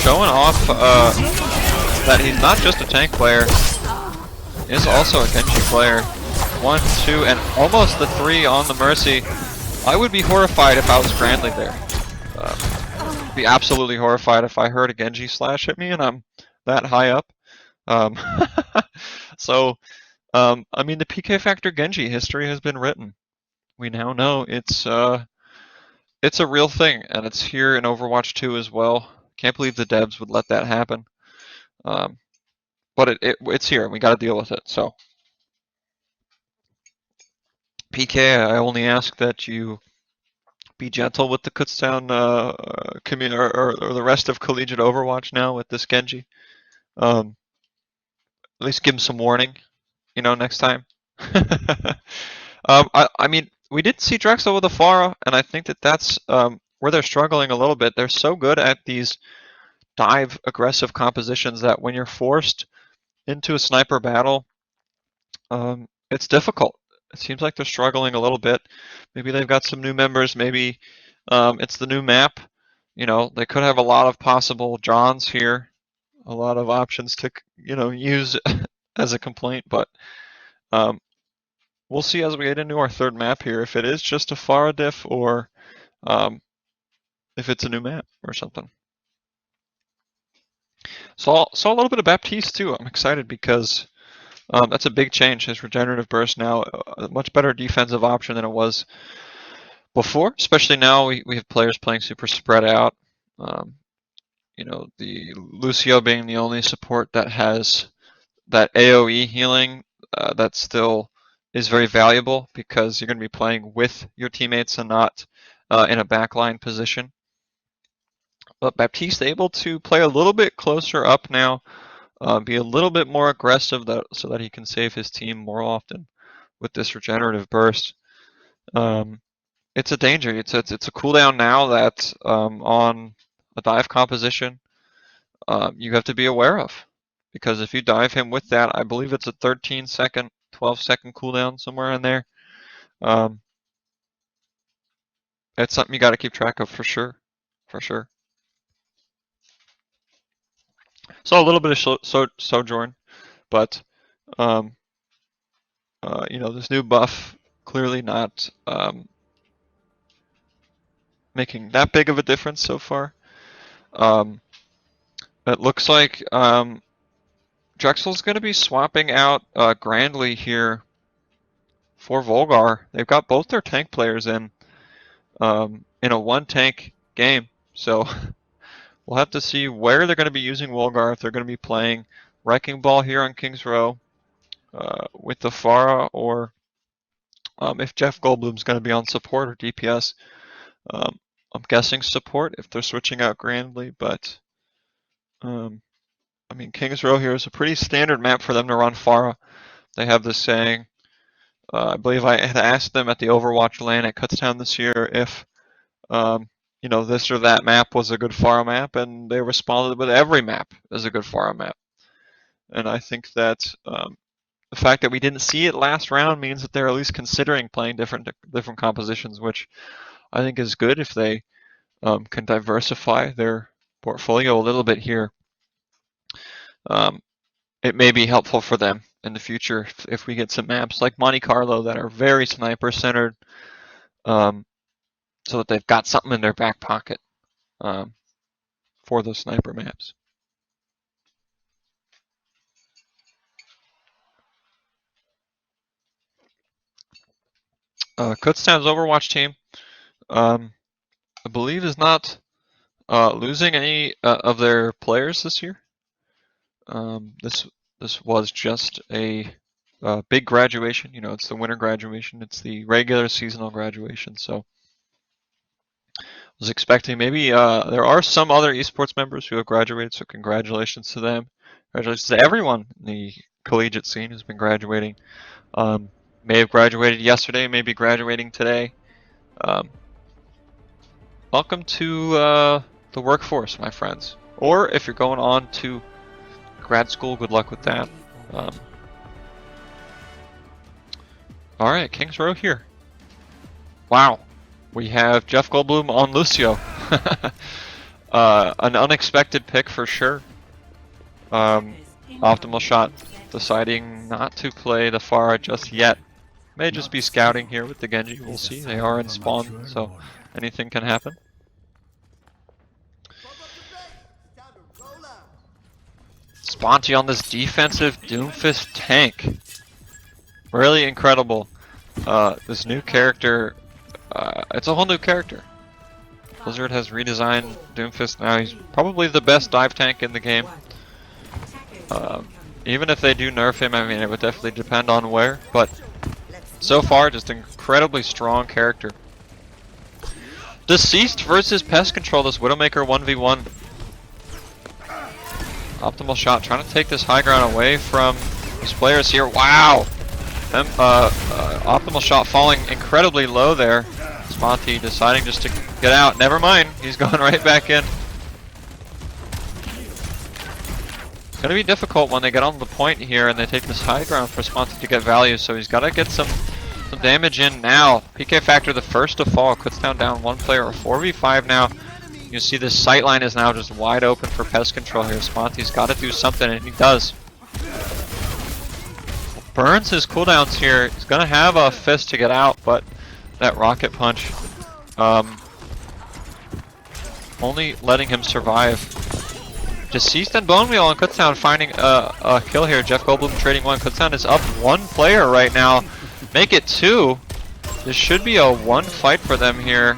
showing off that he's not just a tank player, is also a Genji player. 1, 2, and almost the 3 on the Mercy. I would be horrified if I was Grandly there. Be absolutely horrified if I heard a Genji slash hit me and I'm that high up. So, I mean, the PK Factor Genji history has been written. We now know it's a real thing, and it's here in Overwatch 2 as well. Can't believe the devs would let that happen. But it's here, and we got to deal with it. So, PK, I only ask that you be gentle with the Kutztown community or the rest of collegiate Overwatch now with this Genji. At least give him some warning, you know, next time. I mean, we did see Drexel with a Pharah, and I think that that's where they're struggling a little bit. They're so good at these dive aggressive compositions that when you're forced into a sniper battle, it's difficult. It seems like they're struggling a little bit. Maybe they've got some new members. Maybe it's the new map. You know, they could have a lot of possible Johns here, a lot of options to, you know, use as a complaint. But we'll see as we get into our third map here if it is just a Pharah diff or if it's a new map or something. Saw a little bit of Baptiste too. I'm excited because that's a big change. His regenerative burst now a much better defensive option than it was before. Especially now we have players playing super spread out. you know, the Lucio being the only support that has that AoE healing, that still is very valuable because you're going to be playing with your teammates and not in a backline position. But Baptiste able to play a little bit closer up now, be a little bit more aggressive so that he can save his team more often with this regenerative burst. It's a danger. It's a cooldown now that on a dive composition you have to be aware of. Because if you dive him with that, I believe it's a 13-second, 12-second cooldown, somewhere in there. It's something you got to keep track of for sure. For sure. So a little bit of Sojourn, but you know, this new buff clearly not making that big of a difference so far. It looks like Drexel's going to be swapping out Grandly here for Volgar. They've got both their tank players in a one-tank game, so we'll have to see where they're going to be using Volgar, if they're going to be playing Wrecking Ball here on King's Row with the Pharah, or if Jeff Goldblum's going to be on support or DPS. I'm guessing support if they're switching out Grandly, but I mean, King's Row here is a pretty standard map for them to run Pharah. They have this saying. I believe I had asked them at the Overwatch LAN at Kutztown this year if, you know, this or that map was a good Pharah map, and they responded with every map is a good Pharah map. And I think that the fact that we didn't see it last round means that they're at least considering playing different compositions, which I think is good if they can diversify their portfolio a little bit here. It may be helpful for them in the future if we get some maps like Monte Carlo that are very sniper centered, so that they've got something in their back pocket for those sniper maps. Kutztown's Overwatch team, I believe, is not losing any of their players this year. This was just a big graduation. You know, it's the winter graduation. It's the regular seasonal graduation. So I was expecting maybe there are some other esports members who have graduated. So congratulations to them. Congratulations to everyone in the collegiate scene who's been graduating. May have graduated yesterday, maybe graduating today. Welcome to the workforce, my friends. Or if you're going on to grad school, good luck with that. Alright, King's Row here. Wow. We have Jeff Goldblum on Lucio. An unexpected pick for sure. Optimal Shot deciding not to play the Pharah just yet. May just be scouting here with the Genji. We'll see. They are in spawn, so anything can happen. Sponty on this defensive Doomfist tank. Really incredible. This new character, it's a whole new character. Blizzard has redesigned Doomfist now. He's probably the best dive tank in the game. Even if they do nerf him, I mean, it would definitely depend on where, but so far, just an incredibly strong character. Deceased versus Pest Control, this Widowmaker 1v1. Optimal Shot trying to take this high ground away from these players here. Wow! Optimal Shot falling incredibly low there. Sponty deciding just to get out. Never mind, he's going right back in. It's going to be difficult when they get on the point here and they take this high ground for Sponty to get value, so he's got to get some damage in now. PK Factor the first to fall. Kutztown down one player, or 4v5 now. You see this sightline is now just wide open for Pest Control here. Sponty's got to do something, and he does. Burns his cooldowns here. He's going to have a fist to get out, but that rocket punch only letting him survive. Deceased and Bone Wheel on Kutztown finding a kill here. Jeff Goldblum trading one. Kutztown is up one player right now. Make it two. This should be a one fight for them here.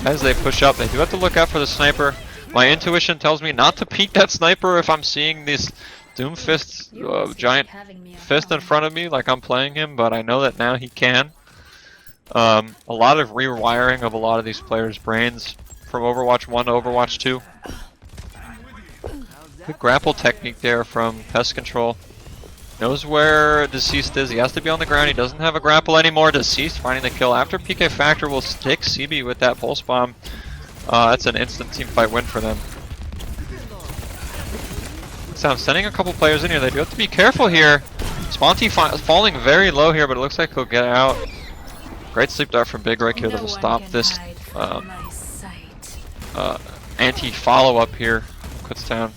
as they push up. They do have to look out for the sniper. My intuition tells me not to peek that sniper if I'm seeing this Doomfist giant fist in front of me like I'm playing him, but I know that now he can. A lot of rewiring of a lot of these players' brains from Overwatch 1 to Overwatch 2. Good grapple technique there from Pest Control. Knows where Deceased is. He has to be on the ground. He doesn't have a grapple anymore. Deceased finding the kill after PK Factor will stick CB with that pulse bomb. That's an instant team fight win for them. So I'm sending a couple players in here. They do have to be careful here. Sponty falling very low here, but it looks like he'll get out. Great sleep dart from Big Rick here that will stop this anti-follow-up here. Kutztown.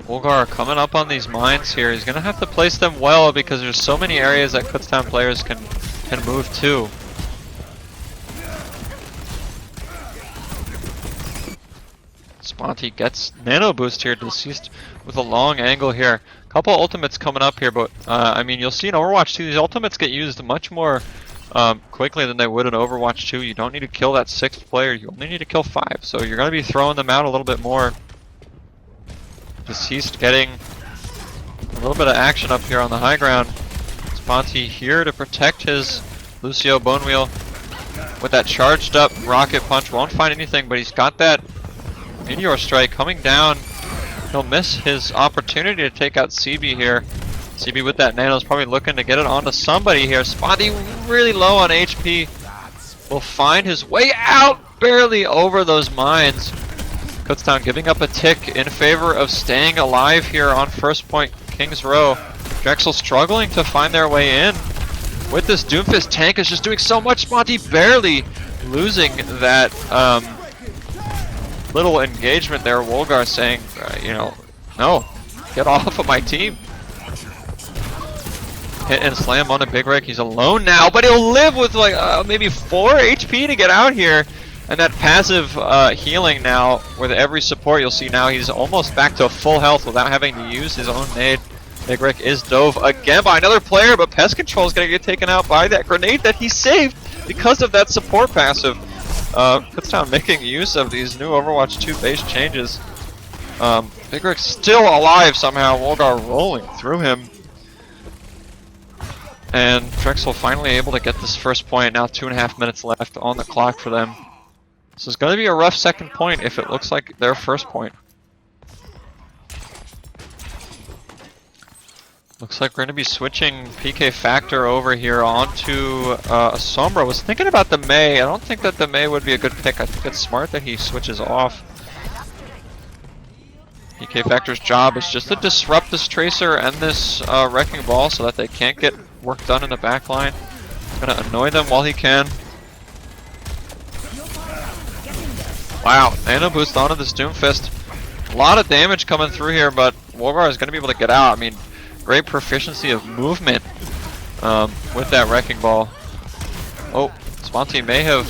Wolgar coming up on these mines here. He's gonna have to place them well because there's so many areas that Kutztown players can move to. Sponty gets nano boost here. Deceased with a long angle here. Couple ultimates coming up here, but I mean, you'll see in Overwatch 2 these ultimates get used much more quickly than they would in Overwatch 2. You don't need to kill that 6th player. You only need to kill 5. So you're gonna be throwing them out a little bit more. Deceased getting a little bit of action up here on the high ground. Sponty here to protect his Lucio Bonewheel with that charged up rocket punch. Won't find anything, but he's got that meteor strike coming down. He'll miss his opportunity to take out CB here. CB with that nano is probably looking to get it onto somebody here. Sponty really low on HP. Will find his way out barely over those mines. Kutztown giving up a tick in favor of staying alive here on first point King's Row. Drexel struggling to find their way in. With this Doomfist, tank is just doing so much. Sponty barely losing that little engagement there. Wolgar saying, you know, no, get off of my team. Hit and slam on a Big Rick. He's alone now, but he'll live with like maybe 4 HP to get out here. And that passive healing now, with every support, you'll see now he's almost back to full health without having to use his own nade. Big Rick is dove again by another player, but Pest Control is going to get taken out by that grenade that he saved because of that support passive. Kutztown making use of these new Overwatch 2 base changes. Big Rick's still alive somehow. Wolgar rolling through him. And Drexel finally able to get this first point. Now 2.5 minutes left on the clock for them. This is going to be a rough second point if it looks like their first point. Looks like we're going to be switching PK Factor over here onto Sombra. Was thinking about the Mei. I don't think that the Mei would be a good pick. I think it's smart that he switches off. PK Factor's job is just to disrupt this Tracer and this Wrecking Ball so that they can't get work done in the back line. Going to annoy them while he can. Wow, nano boost onto this Doomfist. A lot of damage coming through here, but Wolgar is going to be able to get out. I mean, great proficiency of movement with that Wrecking Ball. Oh, Sponty may have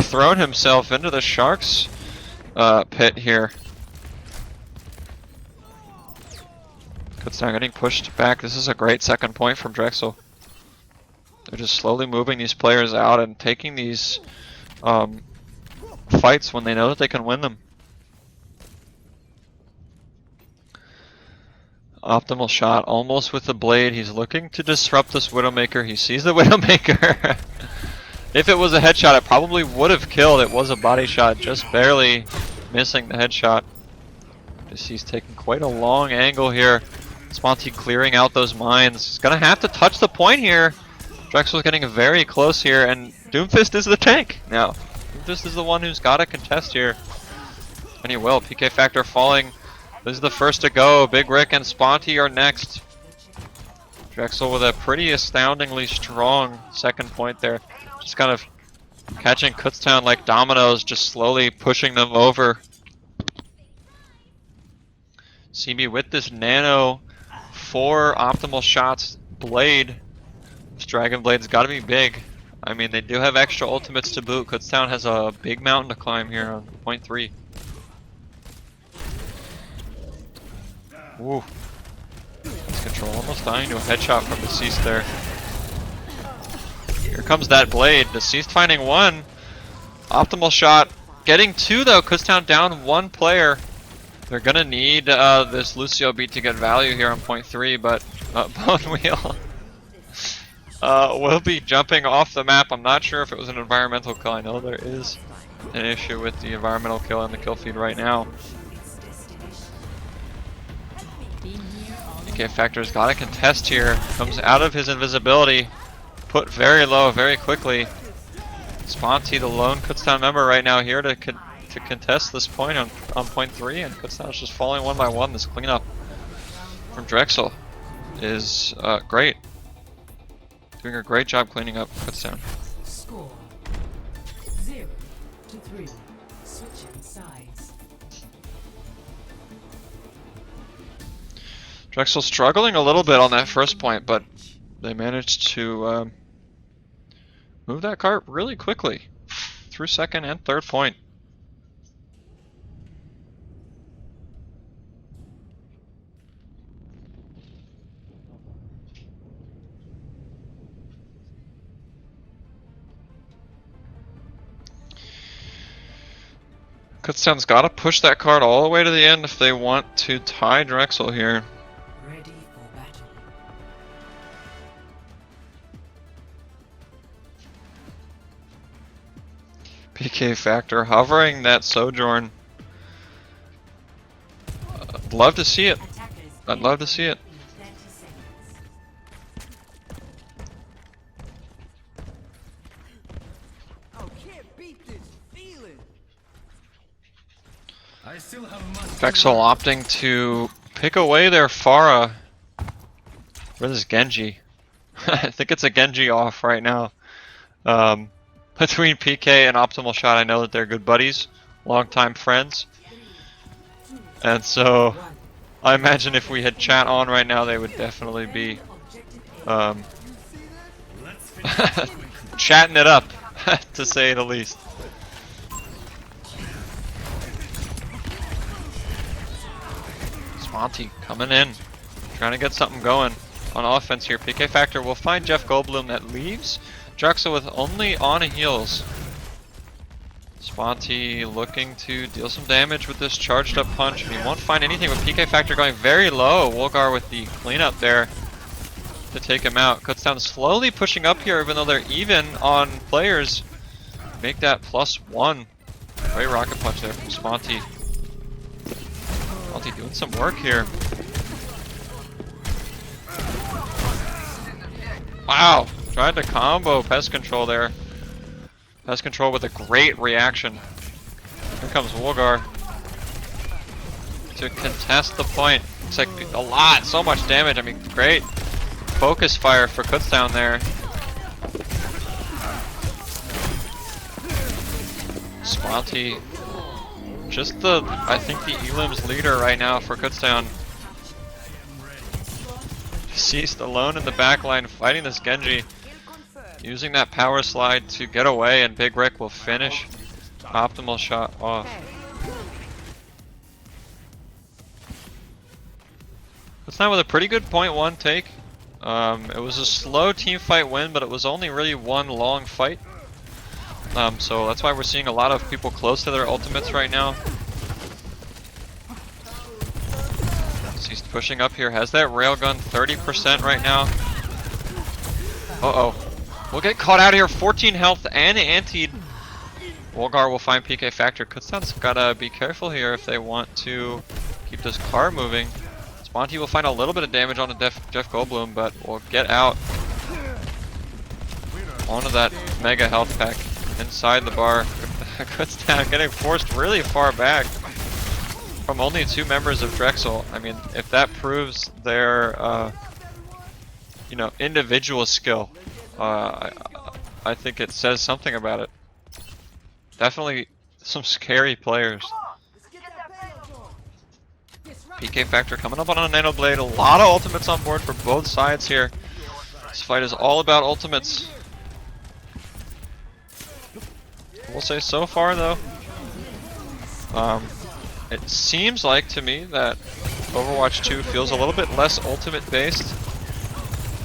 thrown himself into the Sharks pit here. Kutztown getting pushed back. This is a great second point from Drexel. They're just slowly moving these players out and taking these fights when they know that they can win them. Optimal shot, almost with the blade. He's looking to disrupt this Widowmaker. He sees the Widowmaker. If it was a headshot, it probably would have killed. It was a body shot, just barely missing the headshot. He's taking quite a long angle here. Sponty clearing out those mines. He's gonna have to touch the point here. Drexel's getting very close here, and Doomfist is the tank now. Doomfist is the one who's got to contest here. And he will. PK Factor falling. This is the first to go. Big Rick and Sponty are next. Drexel with a pretty astoundingly strong second point there. Just kind of catching Kutztown like dominoes, just slowly pushing them over. CB with this nano 4 optimal shots blade. This Dragon Blade's got to be big. I mean, they do have extra ultimates to boot. Kutztown has a big mountain to climb here on point 3. Ooh. He's pest control. Almost dying to a headshot from Deceased there. Here comes that blade. Deceased finding one. Optimal shot. Getting two though. Kutztown down one player. They're gonna need this Lucio beat to get value here on point 3, but Bone Wheel will be jumping off the map. I'm not sure if it was an environmental kill. I know there is an issue with the environmental kill in the kill feed right now. PK Factor's got a contest here. Comes out of his invisibility. Put very low very quickly. Sponty, the lone Kutztown member right now here to contest this point on point 3, and Kutztown's just falling one by one. This cleanup from Drexel is great. Doing a great job cleaning up Kutztown. Score 0-3. Switching sides. Drexel struggling a little bit on that first point, but they managed to move that cart really quickly through second and third point. Kutztown's got to push that card all the way to the end if they want to tie Drexel here. Ready for battle. PK Factor hovering that Sojourn. I'd love to see it. I'd love to see it. Drexel opting to pick away their Pharah. Where is Genji? I think it's a Genji off right now. Between PK and Optimal Shot, I know that they're good buddies, longtime friends. And so, I imagine if we had chat on right now, they would definitely be chatting it up, to say the least. Sponty coming in, trying to get something going on offense here. PK Factor will find Jeff Goldblum that leaves Drexel with only on heals. Sponty looking to deal some damage with this charged up punch. He won't find anything with PK Factor going very low. Wolgar with the cleanup there to take him out. Kutztown slowly pushing up here even though they're even on players. Make that +1. Great rocket punch there from Sponty. Sponty doing some work here. Wow, tried to combo Pest Control there. Pest Control with a great reaction. Here comes Wolgar to contest the point. It's like a lot, so much damage. I mean, great focus fire for Kutztown there. Sponty, just I think the Elim's leader right now for Kutztown. Deceased alone in the back line fighting this Genji. Using that power slide to get away, and Big Rick will finish Optimal Shot off. Kutztown with a pretty good .1 take. It was a slow team fight win, but it was only really one long fight. So that's why we're seeing a lot of people close to their ultimates right now. He's pushing up here, has that railgun 30% right now. Uh-oh. We'll get caught out of here, 14 health and antied. Wolgar will find PK Factor. Kutztown's gotta be careful here if they want to keep this car moving. Sponty will find a little bit of damage on the Jeff Goldblum, but will get out onto that mega health pack inside the bar. Kutztown getting forced really far back from only 2 members of Drexel. I mean, if that proves their you know, individual skill, I think it says something about it. Definitely some scary players. PK Factor coming up on a Nano Blade. A lot of ultimates on board for both sides here. This fight is all about ultimates. We'll say so far though, it seems like to me that Overwatch 2 feels a little bit less ultimate based,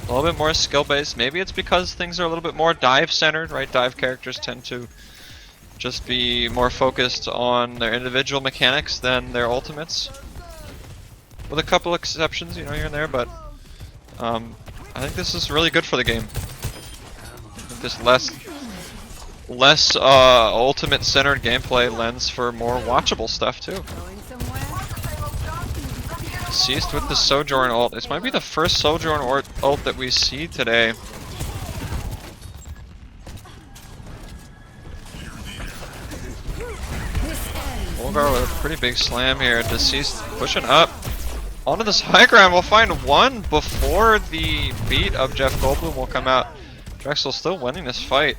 a little bit more skill based. Maybe it's because things are a little bit more dive centered, right? Dive characters tend to just be more focused on their individual mechanics than their ultimates, with a couple exceptions, you know, here and there. But I think this is really good for the game. This less ultimate centered gameplay lends for more watchable stuff too. Ceased with the Sojourn ult. This might be the first Sojourn ult that we see today. Volgar with a pretty big slam here. Deceased pushing up onto this high ground. We'll find one before the beat of Jeff Goldblum will come out. Drexel still winning this fight.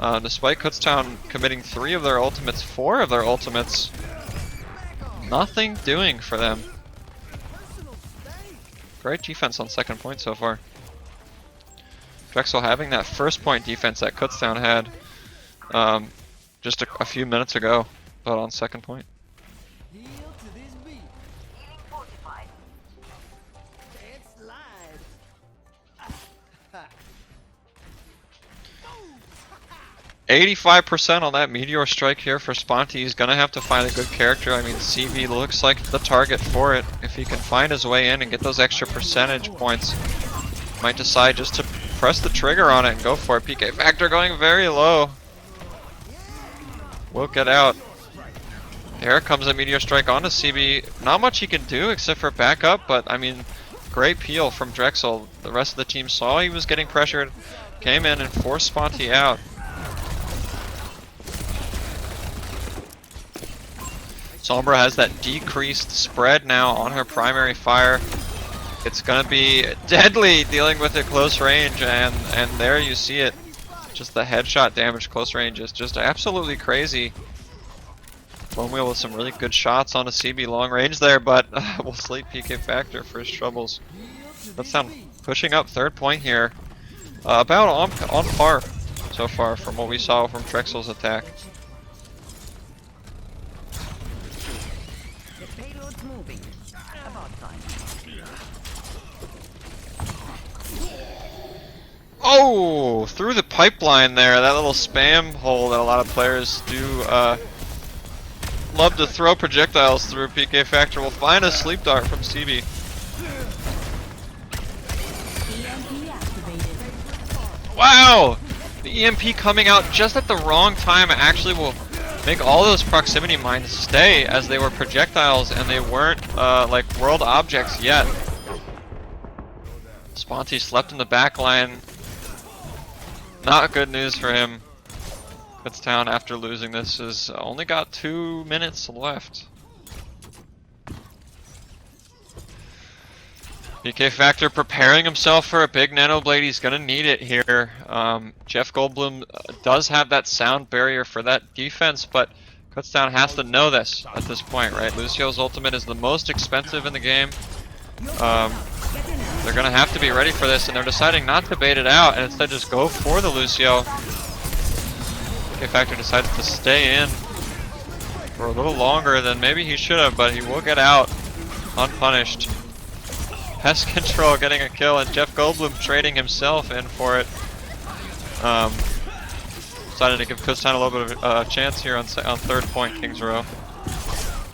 Despite Kutztown committing 3 of their ultimates, 4 of their ultimates. Nothing doing for them. Great defense on second point so far. Drexel having that first point defense that Kutztown had just a few minutes ago, but on second point. 85% on that Meteor Strike here for Sponty. He's gonna have to find a good character. I mean, CV looks like the target for it. If he can find his way in and get those extra percentage points, might decide just to press the trigger on it and go for it. PK Factor going very low. Will get out. Here comes a Meteor Strike onto CB. Not much he can do except for back up, but I mean, great peel from Drexel. The rest of the team saw he was getting pressured, came in and forced Sponty out. Sombra has that decreased spread now on her primary fire. It's gonna be deadly dealing with it close range, and there you see it. Just the headshot damage close range is just absolutely crazy. Bone Wheel with some really good shots on a CB long range there, but we'll slate PK Factor for his troubles. Kutztown pushing up third point here. About on par so far from what we saw from Drexel's attack. Oh, through the pipeline there, that little spam hole that a lot of players do love to throw projectiles through. PK Factor will find a sleep dart from CB. Wow! The EMP coming out just at the wrong time actually will make all those proximity mines stay, as they were projectiles and they weren't like world objects yet. Sponty slept in the back line. Not good news for him. Kutztown, after losing this, has only got 2 minutes left. PK Factor preparing himself for a big nano blade. He's gonna need it here. Jeff Goldblum does have that sound barrier for that defense, but Kutztown has to know this at this point, right? Lucio's ultimate is the most expensive in the game. They're gonna have to be ready for this, and they're deciding not to bait it out and instead just go for the Lucio. PK Factor decides to stay in for a little longer than maybe he should have, but he will get out unpunished. Pest Control getting a kill, and Jeff Goldblum trading himself in for it. Decided to give Kutztown a little bit of a chance here on third point, Kings Row.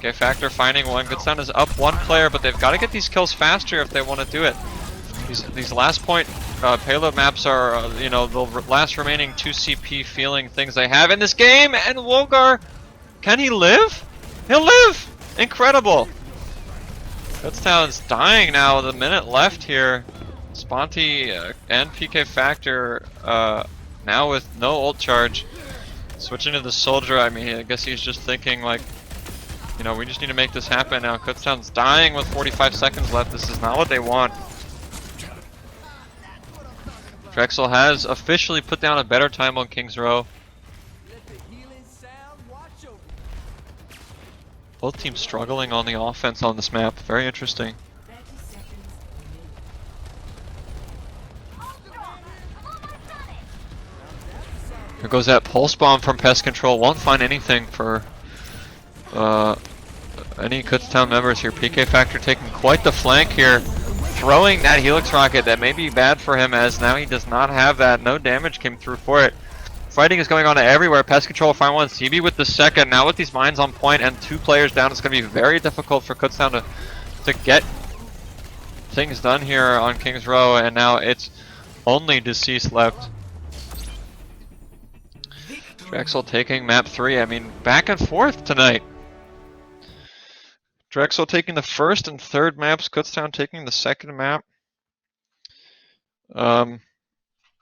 PK Factor finding one. Kutztown is up one player, but they've got to get these kills faster if they want to do it. These last point payload maps are, you know, the last remaining 2 CP feeling things they have in this game. And Volgar, can he live? He'll live! Incredible! Kutztown's dying now with a minute left here. Sponty and PK Factor now with no ult charge. Switching to the soldier, I mean, I guess he's just thinking like, you know, we just need to make this happen now. Kutztown's dying with 45 seconds left. This is not what they want. Drexel has officially put down a better time on Kings Row. Both teams struggling on the offense on this map. Very interesting. Here goes that pulse bomb from Pest Control. Won't find anything for any Kutztown members here. PK Factor taking quite the flank here. Throwing that Helix Rocket that may be bad for him, as now he does not have that. No damage came through for it. Fighting is going on everywhere. Pest Control, Fire 1, CB with the second. Now with these mines on point and 2 players down, it's going to be very difficult for Kutztown to get things done here on King's Row, and now it's only Deceased left. Drexel taking map 3. I mean, back and forth tonight. Drexel taking the first and third maps, Kutztown taking the second map.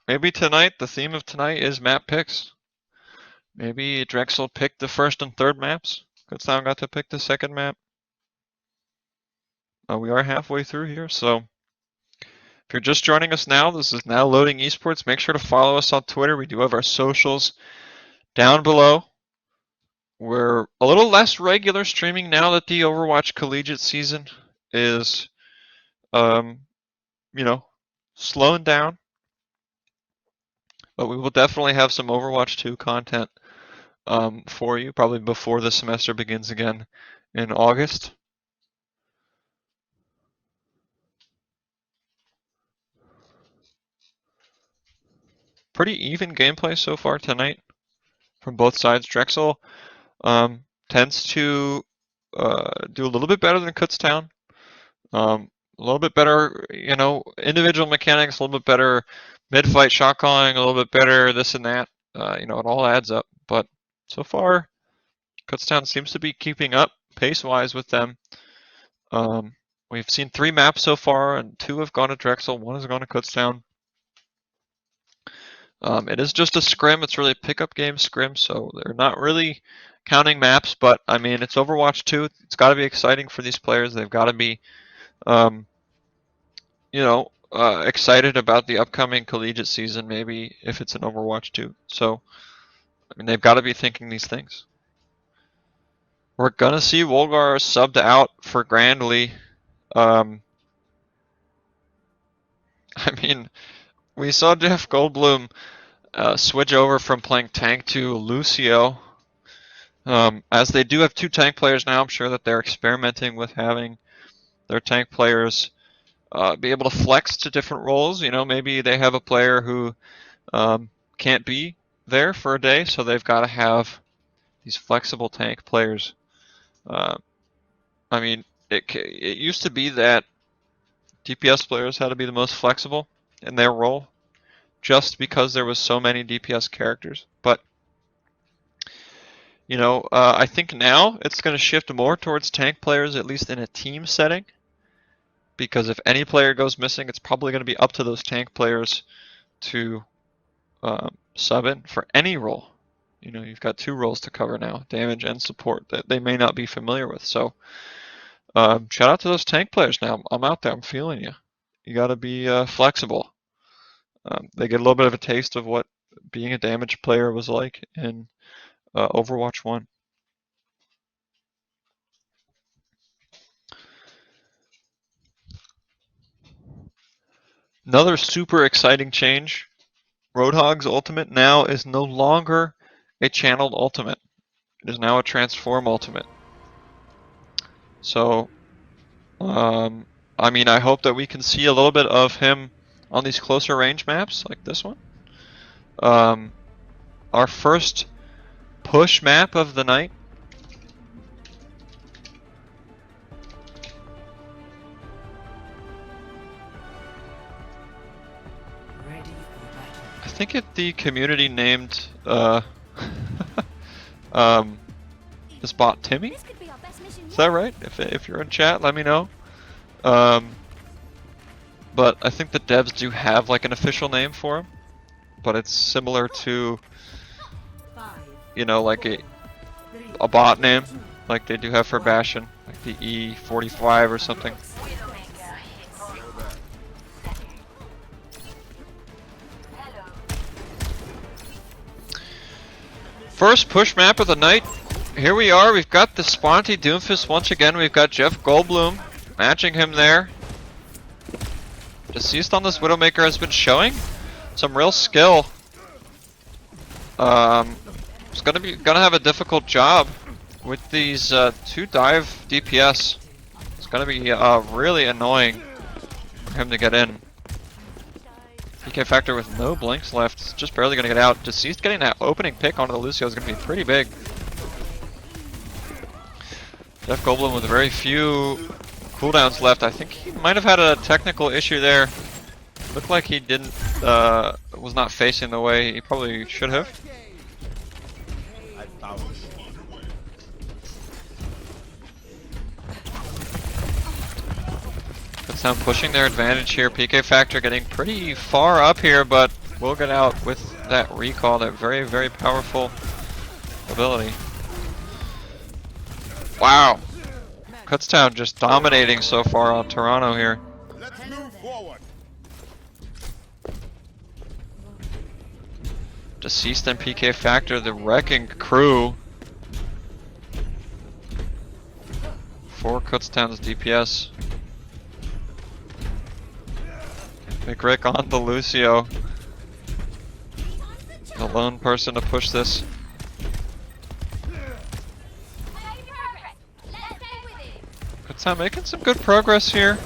Maybe tonight, the theme of tonight is map picks. Maybe Drexel picked the first and third maps. Kutztown got to pick the second map. We are halfway through here, so if you're just joining us now, this is Now Loading Esports. Make sure to follow us on Twitter. We do have our socials down below. We're a little less regular streaming now that the Overwatch collegiate season is, you know, slowing down. But we will definitely have some Overwatch 2 content for you, probably before the semester begins again in August. Pretty even gameplay so far tonight from both sides. Drexel tends to do a little bit better than Kutztown. A little bit better, you know, individual mechanics, a little bit better mid-fight shot calling, a little bit better this and that. You know, it all adds up. But so far, Kutztown seems to be keeping up pace-wise with them. We've seen 3 maps so far, and 2 have gone to Drexel, 1 has gone to Kutztown. It is just a scrim. It's really a pickup game scrim, so they're not really counting maps. But I mean, it's Overwatch 2. It's got to be exciting for these players. They've got to be, you know, excited about the upcoming collegiate season. Maybe if it's an Overwatch 2. So, I mean, they've got to be thinking these things. We're gonna see Wolgar subbed out for Grandly. I mean, we saw Jeff Goldblum switch over from playing tank to Lucio. As they do have 2 tank players now, I'm sure that they're experimenting with having their tank players be able to flex to different roles. You know, maybe they have a player who can't be there for a day, so they've got to have these flexible tank players. I mean, it used to be that DPS players had to be the most flexible in their role, just because there was so many DPS characters. But you know, I think now it's going to shift more towards tank players, at least in a team setting, because if any player goes missing, it's probably going to be up to those tank players to sub in for any role. You know, you've got 2 roles to cover now, damage and support, that they may not be familiar with. So shout out to those tank players now. I'm out there, I'm feeling you. You got to be flexible. They get a little bit of a taste of what being a damage player was like in Overwatch 1. Another super exciting change. Roadhog's ultimate now is no longer a channeled ultimate. It is now a transform ultimate. So, I mean, I hope that we can see a little bit of him on these closer range maps like this one. Our first push map of the night. I think the community named this bot Timmy. Is that right? If you're in chat, let me know. But I think the devs do have like an official name for him, but it's similar to, you know, like a bot name, like they do have for Bastion, like the E45 or something. First push map of the night. Here we are. We've got the Sponty Doomfist once again. We've got Jeff Goldblum matching him there. Deceased on this Widowmaker has been showing some real skill. It's gonna have a difficult job with these 2 dive DPS, it's gonna be really annoying for him to get in. PK Factor with no blinks left, just barely gonna get out. Deceased getting that opening pick onto the Lucio is gonna be pretty big. Jeff Goldblum with very few cooldowns left. I think he might have had a technical issue there. Looked like he didn't, was not facing the way he probably should have. Kutztown pushing their advantage here. PK Factor getting pretty far up here, but will get out with that recall, that very, very powerful ability. Wow. Kutztown just dominating so far on Toronto here. Let's move forward. Deceased and PK Factor, the wrecking crew for Kutztown's DPS. Big Rick on the Lucio. The lone person to push this. Kutztown making some good progress here.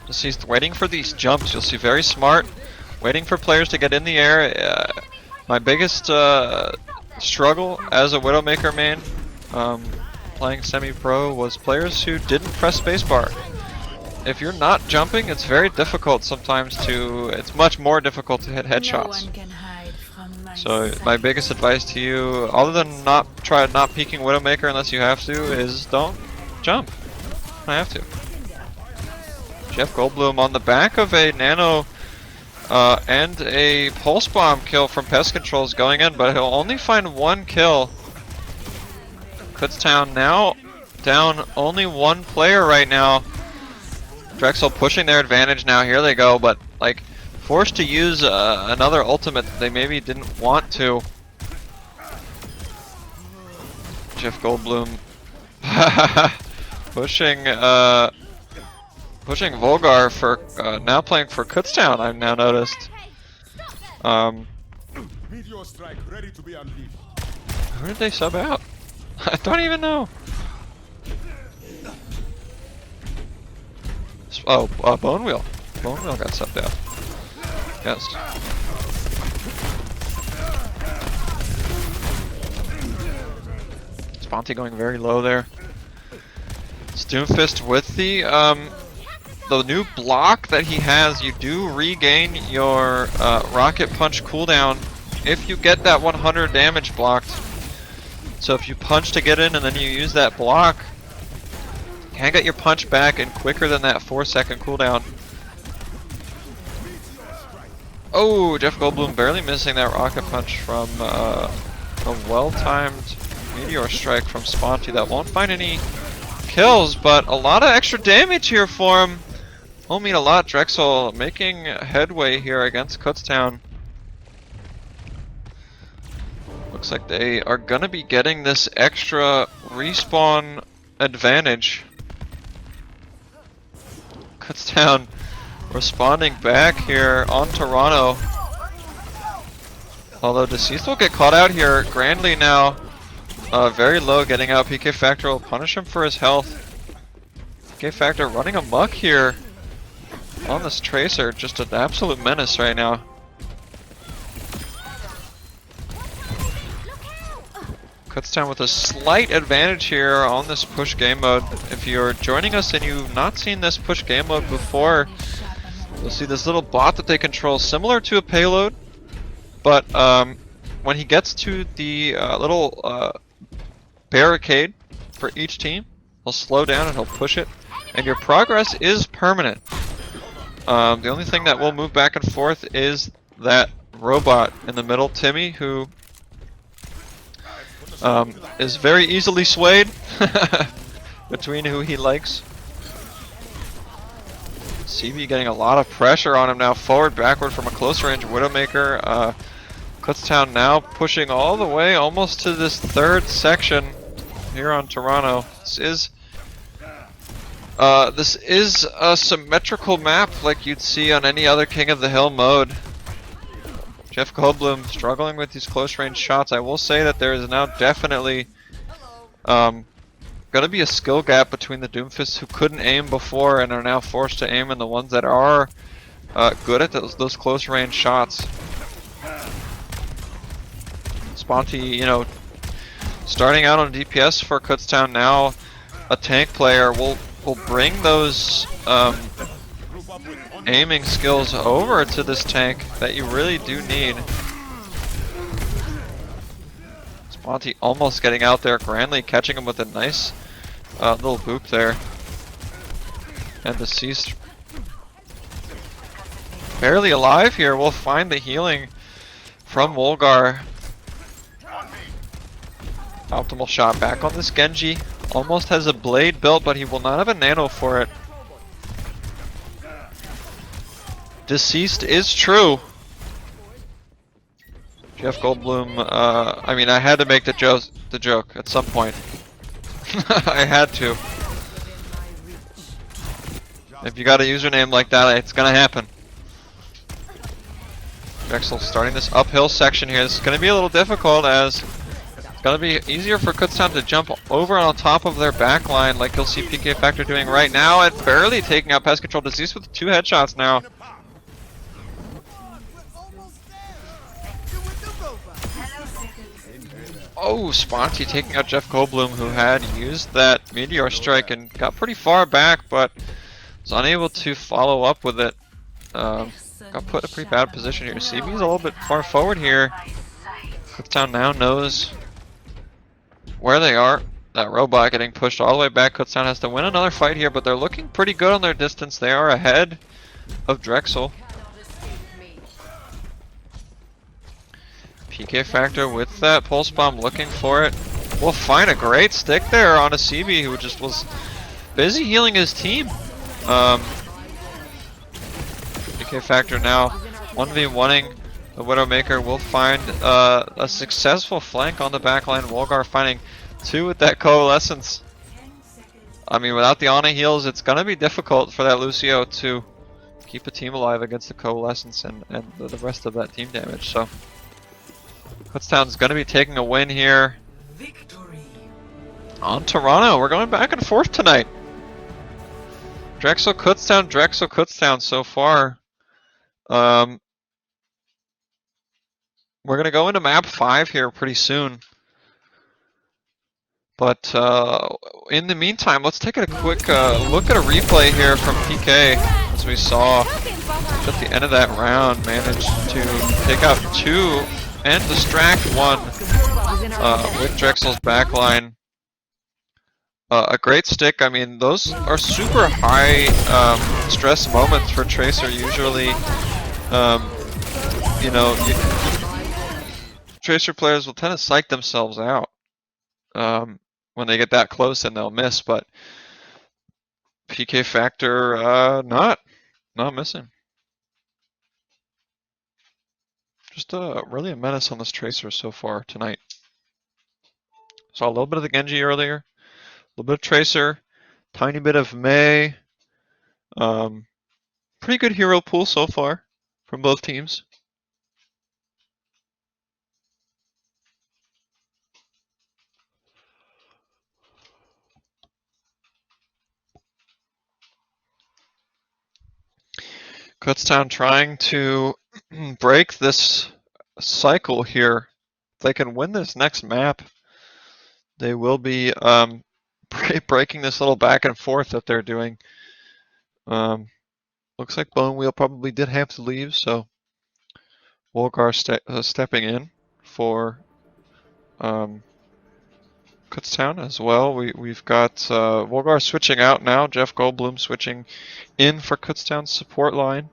Deceased waiting for these jumps. You'll see very smart, waiting for players to get in the air. My biggest struggle as a Widowmaker main, playing semi-pro, was players who didn't press spacebar. If you're not jumping, it's very difficult sometimes to. It's much more difficult to hit headshots. So my biggest advice to you, other than not peeking Widowmaker unless you have to, is don't jump. I have to. Jeff Goldblum on the back of a nano and a pulse bomb kill from Pest Control is going in, but he'll only find 1 kill. Kutztown now down only 1 player right now. Drexel pushing their advantage now. Here they go, but like forced to use another ultimate that they maybe didn't want to. Jeff Goldblum pushing Volgar for now playing for Kutztown. I've now noticed. Meteor strike ready to be unleashed. Who did they sub out? I don't even know. Oh, Bone Wheel. Bone Wheel got subbed out. Yes. Sponty going very low there. Doomfist with the new block that he has. You do regain your rocket punch cooldown if you get that 100 damage blocked. So if you punch to get in and then you use that block, you can get your punch back and quicker than that 4-second cooldown. Oh, Jeff Goldblum barely missing that rocket punch from a well-timed meteor strike from Sponty that won't find any kills, but a lot of extra damage here for him. Won't mean a lot. Drexel making headway here against Kutztown. Looks like they are gonna be getting this extra respawn advantage. Kutztown responding back here on Toronto. Although Deceased will get caught out here. Grandly now very low, getting out. PK Factor will punish him for his health. PK Factor running amok here on this Tracer. Just an absolute menace right now. Kutztown with a slight advantage here on this push game mode. If you're joining us and you've not seen this push game mode before, you'll see this little bot that they control, similar to a payload, but when he gets to the little barricade for each team, he'll slow down and he'll push it, and your progress is permanent. The only thing that will move back and forth is that robot in the middle, Timmy, who is very easily swayed between who he likes. CB getting a lot of pressure on him now, forward, backward from a close range Widowmaker. Kutztown now pushing all the way almost to this 3rd section here on Toronto. This is a symmetrical map like you'd see on any other King of the Hill mode. Jeff Goldblum struggling with these close range shots. I will say that there is now definitely going to be a skill gap between the Doomfists who couldn't aim before and are now forced to aim, and the ones that are good at those close range shots. Sponty, you know, starting out on DPS for Kutztown now, a tank player will bring those aiming skills over to this tank that you really do need. Sponty almost getting out there, grandly catching him with a nice little boop there. And Deceased barely alive here. We'll find the healing from Wolgar. Optimal shot back on this Genji. Almost has a blade built, but he will not have a nano for it. Deceased is true. Jeff Goldblum, I mean, I had to make the joke at some point. I had to. If you got a username like that, it's gonna happen. Drexel starting this uphill section here. This is gonna be a little difficult as it's gonna be easier for Kutztown to jump over on top of their backline, like you'll see PK Factor doing right now, and barely taking out Pest Control. Disease with 2 headshots now. Oh, Sponty taking out Jeff Goldblum, who had used that Meteor Strike and got pretty far back, but was unable to follow up with it. Got put in a pretty bad position here. CB's a little bit far forward here. Kutztown now knows where they are. That robot getting pushed all the way back. Kutztown has to win another fight here, but they're looking pretty good on their distance. They are ahead of Drexel. PK Factor with that pulse bomb, looking for it. We'll find a great stick there on a CB who just was busy healing his team. PK Factor now 1v1ing the Widowmaker. Will find a successful flank on the backline. Wolgar finding 2 with that Coalescence. I mean, without the Ana heals, it's going to be difficult for that Lucio to keep a team alive against the Coalescence and the rest of that team damage. So Kutztown's going to be taking a win here on Toronto. We're going back and forth tonight. Drexel Kutztown so far. We're going to go into map 5 here pretty soon. But in the meantime, let's take a quick look at a replay here from PK. As we saw at the end of that round, managed to take out 2 and distract 1 with Drexel's backline. A great stick. I mean, those are super high stress moments for Tracer usually. You know, Tracer players will tend to psych themselves out when they get that close and they'll miss, but PK Factor not missing. Just really a menace on this Tracer so far tonight. Saw a little bit of the Genji earlier, a little bit of Tracer, tiny bit of Mei. Pretty good hero pool so far from both teams. Kutztown trying to break this cycle here. If they can win this next map, they will be breaking this little back and forth that they're doing. Looks like Bone Wheel probably did have to leave, so Wolgar stepping in for Kutztown as well. We've got Wolgar switching out now. Jeff Goldblum switching in for Kutztown's support line.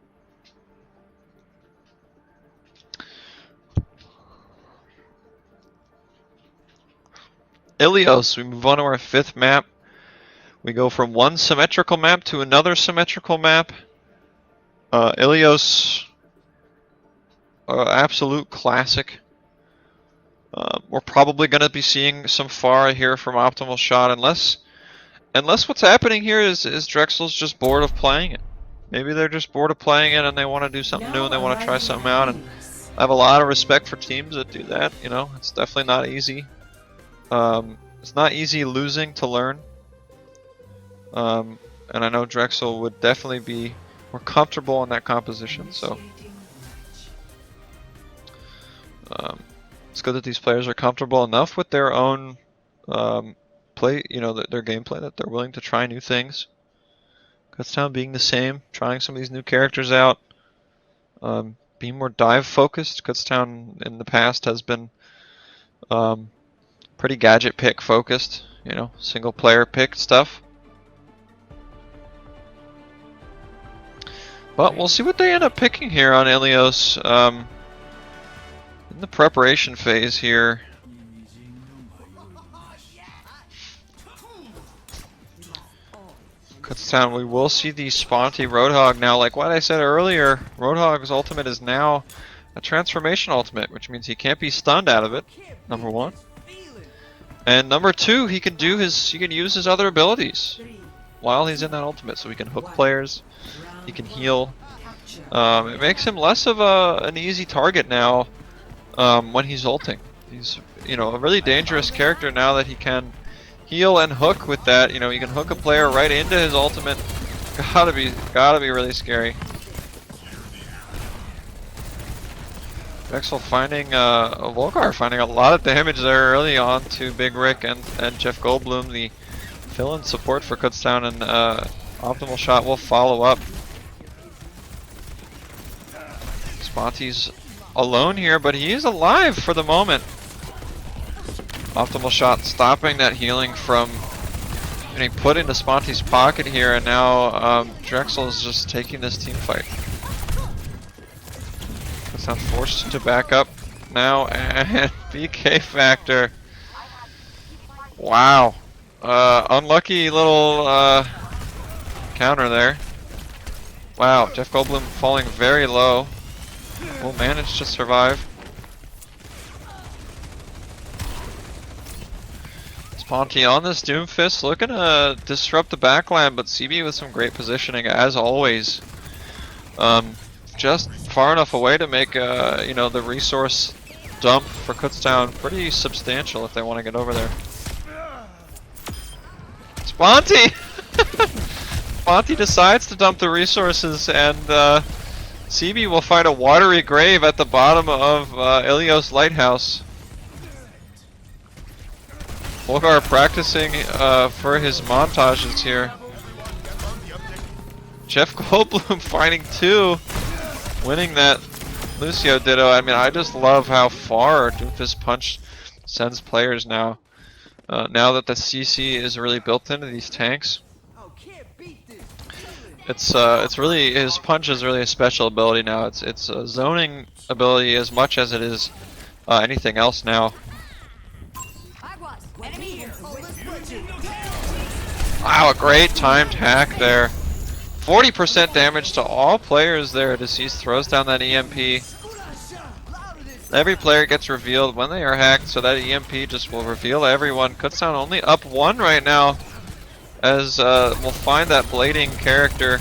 Ilios, we move on to our 5th map. We go from one symmetrical map to another symmetrical map. Ilios, absolute classic. We're probably going to be seeing some Pharah here from Optimal Shot, unless what's happening here is Drexel's just bored of playing it. Maybe they're just bored of playing it and they want to do something new and they want to try something out. And I have a lot of respect for teams that do that. You know, it's definitely not easy. It's not easy losing to learn. And I know Drexel would definitely be more comfortable in that composition. So it's good that these players are comfortable enough with their own play. You know, their gameplay, that they're willing to try new things. Kutztown being the same, trying some of these new characters out. Being more dive focused. Kutztown in the past has been pretty gadget pick focused, you know, single player pick stuff. But we'll see what they end up picking here on Ilios. In the preparation phase here. Kutztown, we will see the Sponty Roadhog now. Like what I said earlier, Roadhog's ultimate is now a transformation ultimate, which means he can't be stunned out of it, number one. And number two, he can use his other abilities while he's in that ultimate, so he can hook players, he can heal. It makes him less of an easy target now when he's ulting. He's, you know, a really dangerous character now that he can heal and hook with that. You know, you can hook a player right into his ultimate. Gotta be really scary. Drexel finding Volgar finding a lot of damage there early on to Big Rick and Jeff Goldblum, the fill-in support for Kutztown, and Optimal Shot will follow up. Sponty's alone here, but he is alive for the moment. Optimal Shot stopping that healing from getting put into Sponty's pocket here, and now Drexel is just taking this team fight. Kutztown forced to back up now, and BK Factor. Wow. Unlucky little counter there. Wow, Jeff Goldblum falling very low. Will manage to survive. Sponty on this Doomfist, looking to disrupt the backline, but CB with some great positioning as always. Just far enough away to make you know, the resource dump for Kutztown pretty substantial if they want to get over there. Sponty! Sponty decides to dump the resources, and CB will find a watery grave at the bottom of Ilios Lighthouse. Volgar practicing for his montages here. Jeff Goldblum finding two, winning that Lucio Ditto. I mean, I just love how far Doomfist Punch sends players now. Now that the CC is really built into these tanks. It's really, his punch is really a special ability now. It's a zoning ability as much as it is anything else now. Wow, a great timed hack there. 40% damage to all players there. Deceased throws down that EMP. Every player gets revealed when they are hacked, so that EMP just will reveal everyone. Kutztown only up one right now, as we'll find that blading character.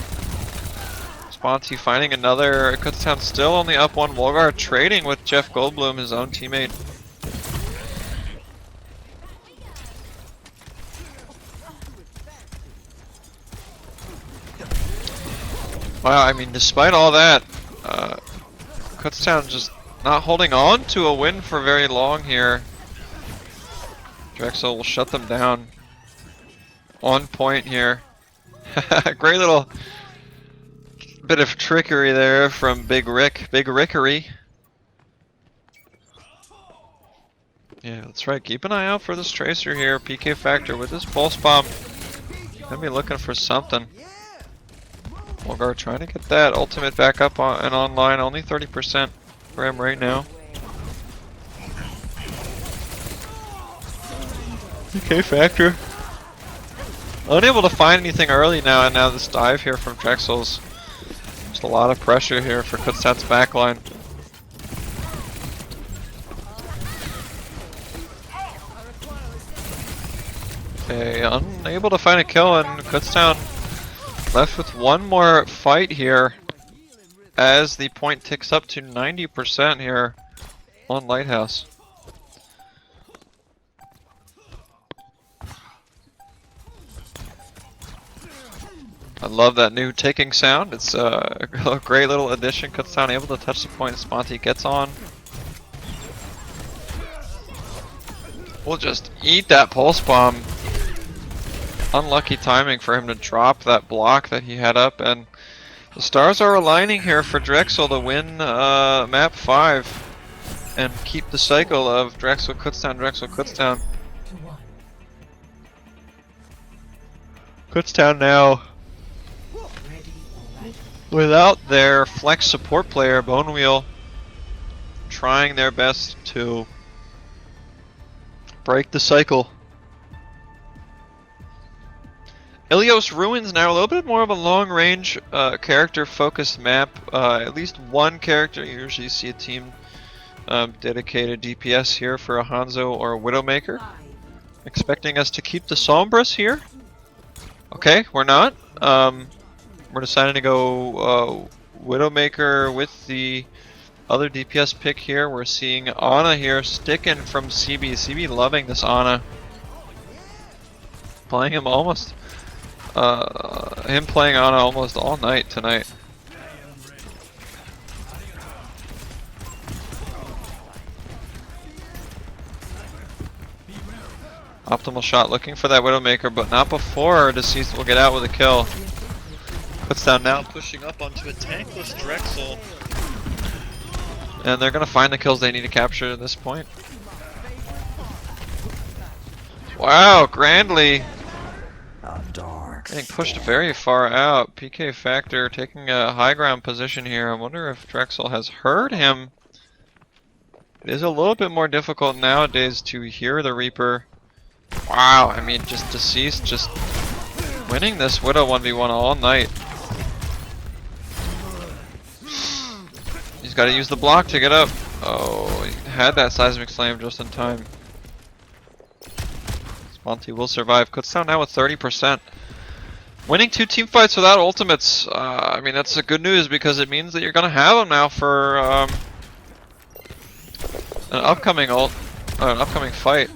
Sponty finding another. Kutztown still only up one. Volgar trading with Jeff Goldblum, his own teammate. Wow, I mean, despite all that, Kutztown just not holding on to a win for very long here. Drexel will shut them down. On point here. Great little bit of trickery there from Big Rick. Big Rickery. Yeah, that's right. Keep an eye out for this Tracer here. PK Factor with his Pulse Bomb. Gonna be looking for something. Volgar trying to get that ultimate back up and online. Only 30% for him right now. PK Factor. Unable to find anything early now, and now this dive here from Drexel's. Just a lot of pressure here for Kutztown's backline. Okay, unable to find a kill, and Kutztown left with one more fight here as the point ticks up to 90% here on Lighthouse. I love that new ticking sound. It's a great little addition. Kutztown able to touch the point. Sponty gets on. We'll just eat that pulse bomb. Unlucky timing for him to drop that block that he had up, and the stars are aligning here for Drexel to win map 5 and keep the cycle of Drexel, Kutztown, Drexel, Kutztown. Kutztown now without their flex support player, Bonewheel, trying their best to break the cycle. Ilios Ruins now a little bit more of a long-range character-focused map. At least one character. You usually see a team dedicated DPS here for a Hanzo or a Widowmaker. Expecting us to keep the Sombras here. Okay, we're not. We're deciding to go Widowmaker with the other DPS pick here. We're seeing Ana here sticking from CB. CB loving this Ana. Playing him almost. Him playing Ana almost all night tonight. Optimal shot looking for that Widowmaker, but not before Deceased will get out with a kill. Kutztown now pushing up onto a tankless Drexel. And they're going to find the kills they need to capture at this point. Wow, grandly. Getting pushed very far out. PK Factor taking a high ground position here. I wonder if Drexel has heard him. It is a little bit more difficult nowadays to hear the Reaper. Wow, I mean, just Deceased, just winning this Widow 1v1 all night. He's got to use the block to get up. Oh, he had that Seismic Slam just in time. Sponty will survive. Kutztown now with 30%. Winning 2 team fights without ultimates. I mean, that's good news because it means that you're going to have them now for an upcoming fight.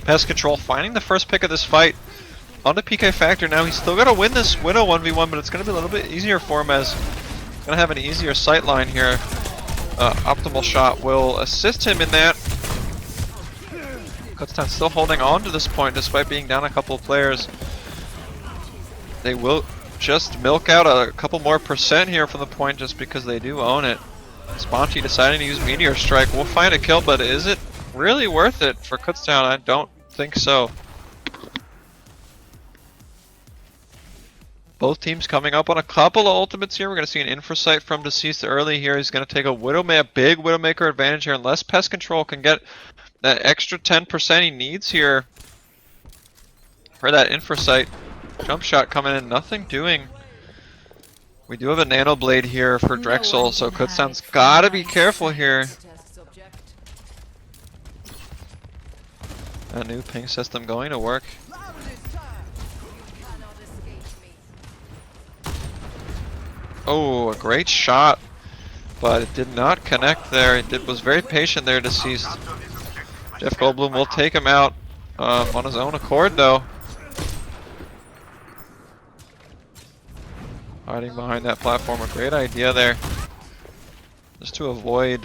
Pest Control finding the first pick of this fight on the PK Factor. Now he's still got to win this Widow 1v1, but it's going to be a little bit easier for him as he's going to have an easier sight line here. Optimal shot will assist him in that. Kutztown still holding on to this point despite being down a couple of players. They will just milk out a couple more percent here from the point just because they do own it. Sponty deciding to use Meteor Strike. We'll find a kill, but is it really worth it for Kutztown? I don't think so. Both teams coming up on a couple of ultimates here. We're going to see an Infrasight from Deceased early here. He's going to take a big Widowmaker advantage here, unless Pest Control can get that extra 10% he needs here for that Infrasight. Jump shot coming in, nothing doing. We do have a Nano Blade here for Drexel, so Kutztown's got to be careful here. A new ping system going to work. Oh, a great shot, but it did not connect there. It was very patient there, Deceased. Jeff Goldblum will take him out on his own accord, though. Hiding behind that platform, a great idea there. Just to avoid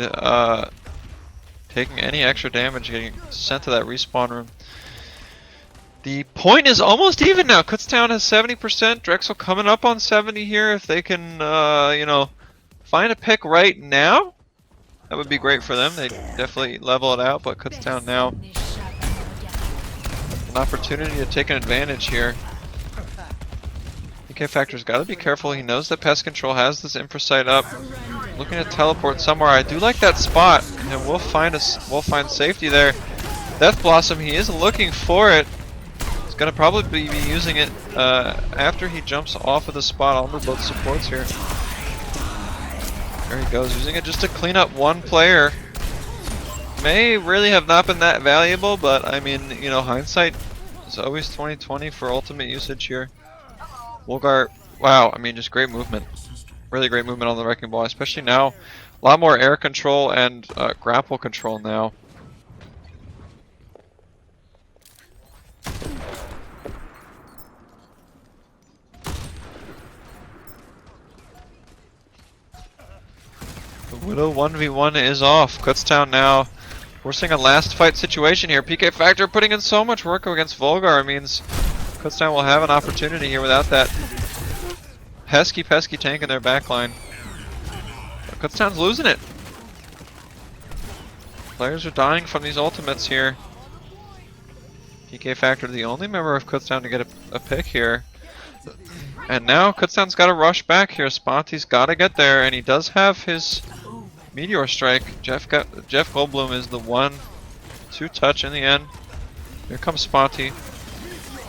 taking any extra damage, getting sent to that respawn room. The point is almost even now. Kutztown has 70%. Drexel coming up on 70 here. If they can, you know, find a pick right now, that would be great for them. They definitely level it out, but Kutztown now an opportunity to take an advantage here. PK Factor's got to be careful. He knows that Pest Control has this Infrasight up. Looking to teleport somewhere. I do like that spot, and we'll find safety there. Death Blossom, he is looking for it. He's gonna probably be using it after he jumps off of the spot onto both supports here. There he goes, using it just to clean up one player. may really have not been that valuable, but I mean, you know, hindsight is always 20/20 for ultimate usage here. Wolgar, wow, I mean, just great movement. Really great movement on the Wrecking Ball, especially now. A lot more air control and grapple control now. The Widow 1v1 is off. Kutztown now forcing a last fight situation here. PK Factor putting in so much work against Volgar means Kutztown will have an opportunity here without that pesky tank in their backline. But Kutztown's losing it. Players are dying from these ultimates here. PK Factor, the only member of Kutztown to get a pick here. And now Kutztown's got to rush back here. Sponty's got to get there, and he does have his Meteor Strike. Jeff Goldblum is the 1-2 touch in the end. Here comes Sponty.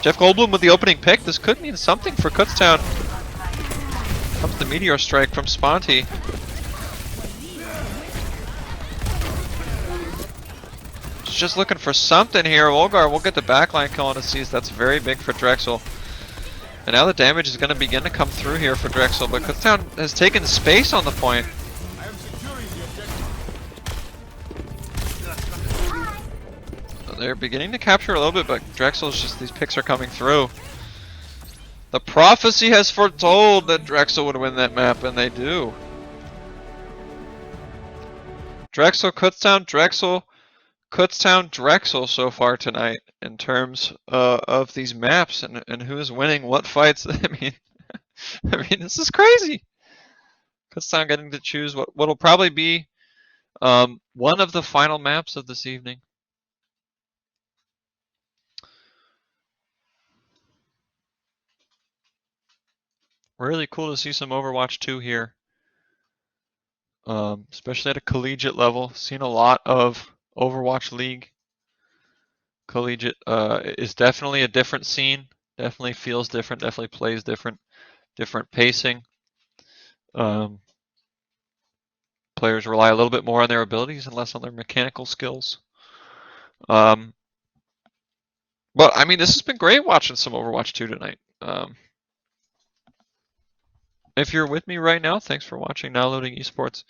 Jeff Goldblum with the opening pick. This could mean something for Kutztown. Comes the Meteor Strike from Sponty. Just looking for something here. Volgar will get the backline kill on a seize. That's very big for Drexel. And now the damage is going to begin to come through here for Drexel, but Kutztown has taken space on the point. I am securing the objective. They're beginning to capture a little bit, but Drexel's just, these picks are coming through. The prophecy has foretold that Drexel would win that map, and they do. Drexel, Kutztown, Drexel, Kutztown, Drexel so far tonight in terms of these maps and who is winning what fights. I mean, this is crazy. Kutztown getting to choose what'll probably be one of the final maps of this evening. Really cool to see some Overwatch 2 here, especially at a collegiate level. Seen a lot of Overwatch League. Collegiate is definitely a different scene. Definitely feels different. Definitely plays different. Different pacing. Players rely a little bit more on their abilities and less on their mechanical skills. But I mean, this has been great watching some Overwatch 2 tonight. If you're with me right now, thanks for watching Downloading Esports.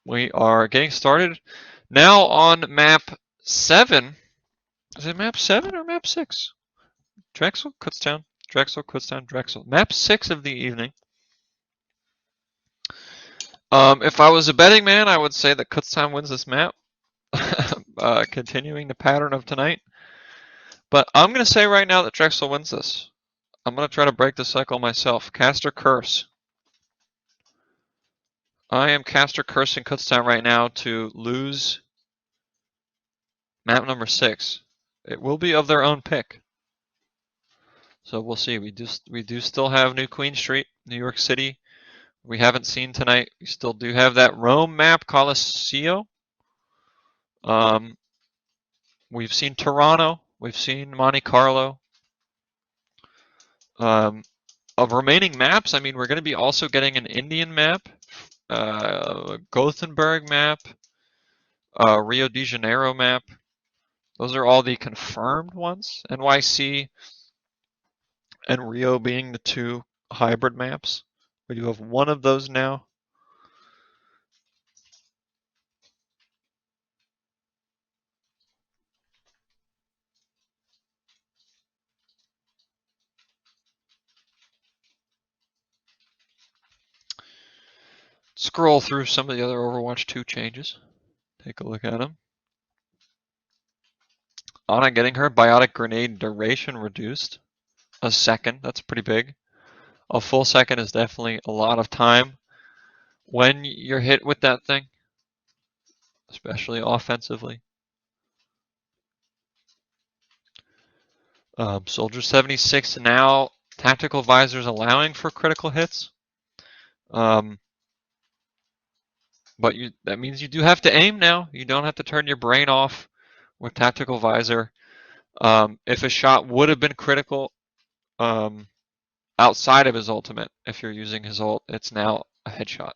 We are getting started now on map 7. Is it map 7 or map 6? Drexel, Kutztown, Drexel, Kutztown, Drexel. Map 6 of the evening. If I was a betting man, I would say that Kutztown wins this map, continuing the pattern of tonight. But I'm going to say right now that Drexel wins this. I'm going to try to break the cycle myself. Caster Curse. I am caster cursing Kutztown right now to lose map number 6. It will be of their own pick. So we'll see. We do still have New Queen Street, New York City. We haven't seen tonight. We still do have that Rome map, Colosseo. We've seen Toronto. We've seen Monte Carlo. Of remaining maps, I mean, we're going to be also getting an Indian map, Gothenburg map, Rio de Janeiro map. Those are all the confirmed ones. NYC and Rio being the 2 hybrid maps. We do have one of those now. Scroll through some of the other Overwatch 2 changes. Take a look at them. Ana getting her biotic grenade duration reduced. A second, that's pretty big. A full second is definitely a lot of time when you're hit with that thing, especially offensively. Soldier 76 now, tactical visors allowing for critical hits. But that means you do have to aim now. You don't have to turn your brain off with tactical visor. If a shot would have been critical outside of his ultimate, if you're using his ult, it's now a headshot.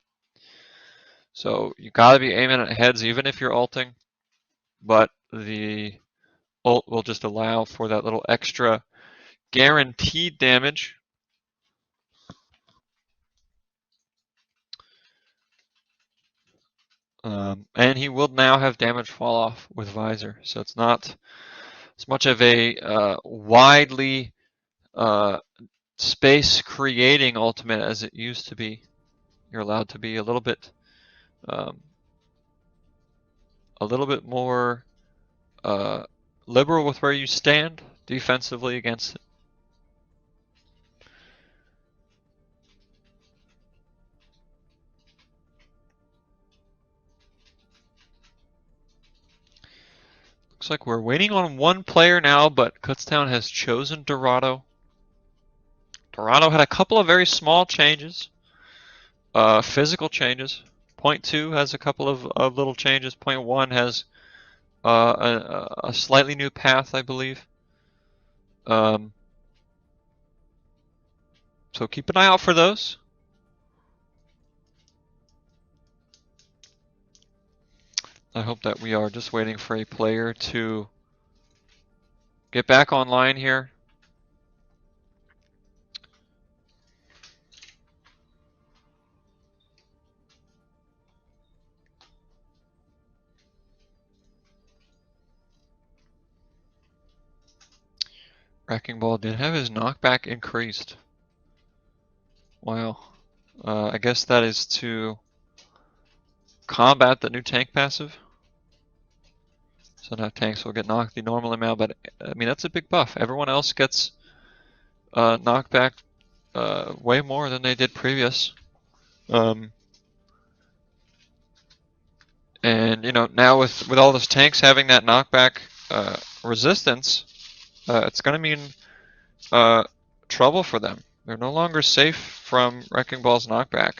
So you gotta be aiming at heads even if you're ulting, but the ult will just allow for that little extra guaranteed damage. And he will now have damage fall off with Visor, so it's not as much of a widely space creating ultimate as it used to be. You're allowed to be a little bit more liberal with where you stand defensively against it. Looks like we're waiting on one player now, but Kutztown has chosen Dorado. Dorado had a couple of very small changes, physical changes. Point 2 has a couple of little changes. Point 1 has a slightly new path, I believe. So keep an eye out for those. I hope that we are just waiting for a player to get back online here. Wrecking Ball did have his knockback increased. Wow. I guess that is to combat the new tank passive. So now tanks will get knocked the normal amount, but I mean that's a big buff. Everyone else gets knockback way more than they did previous. And you know, now with all those tanks having that knockback resistance, it's going to mean trouble for them. They're no longer safe from Wrecking Ball's knockback.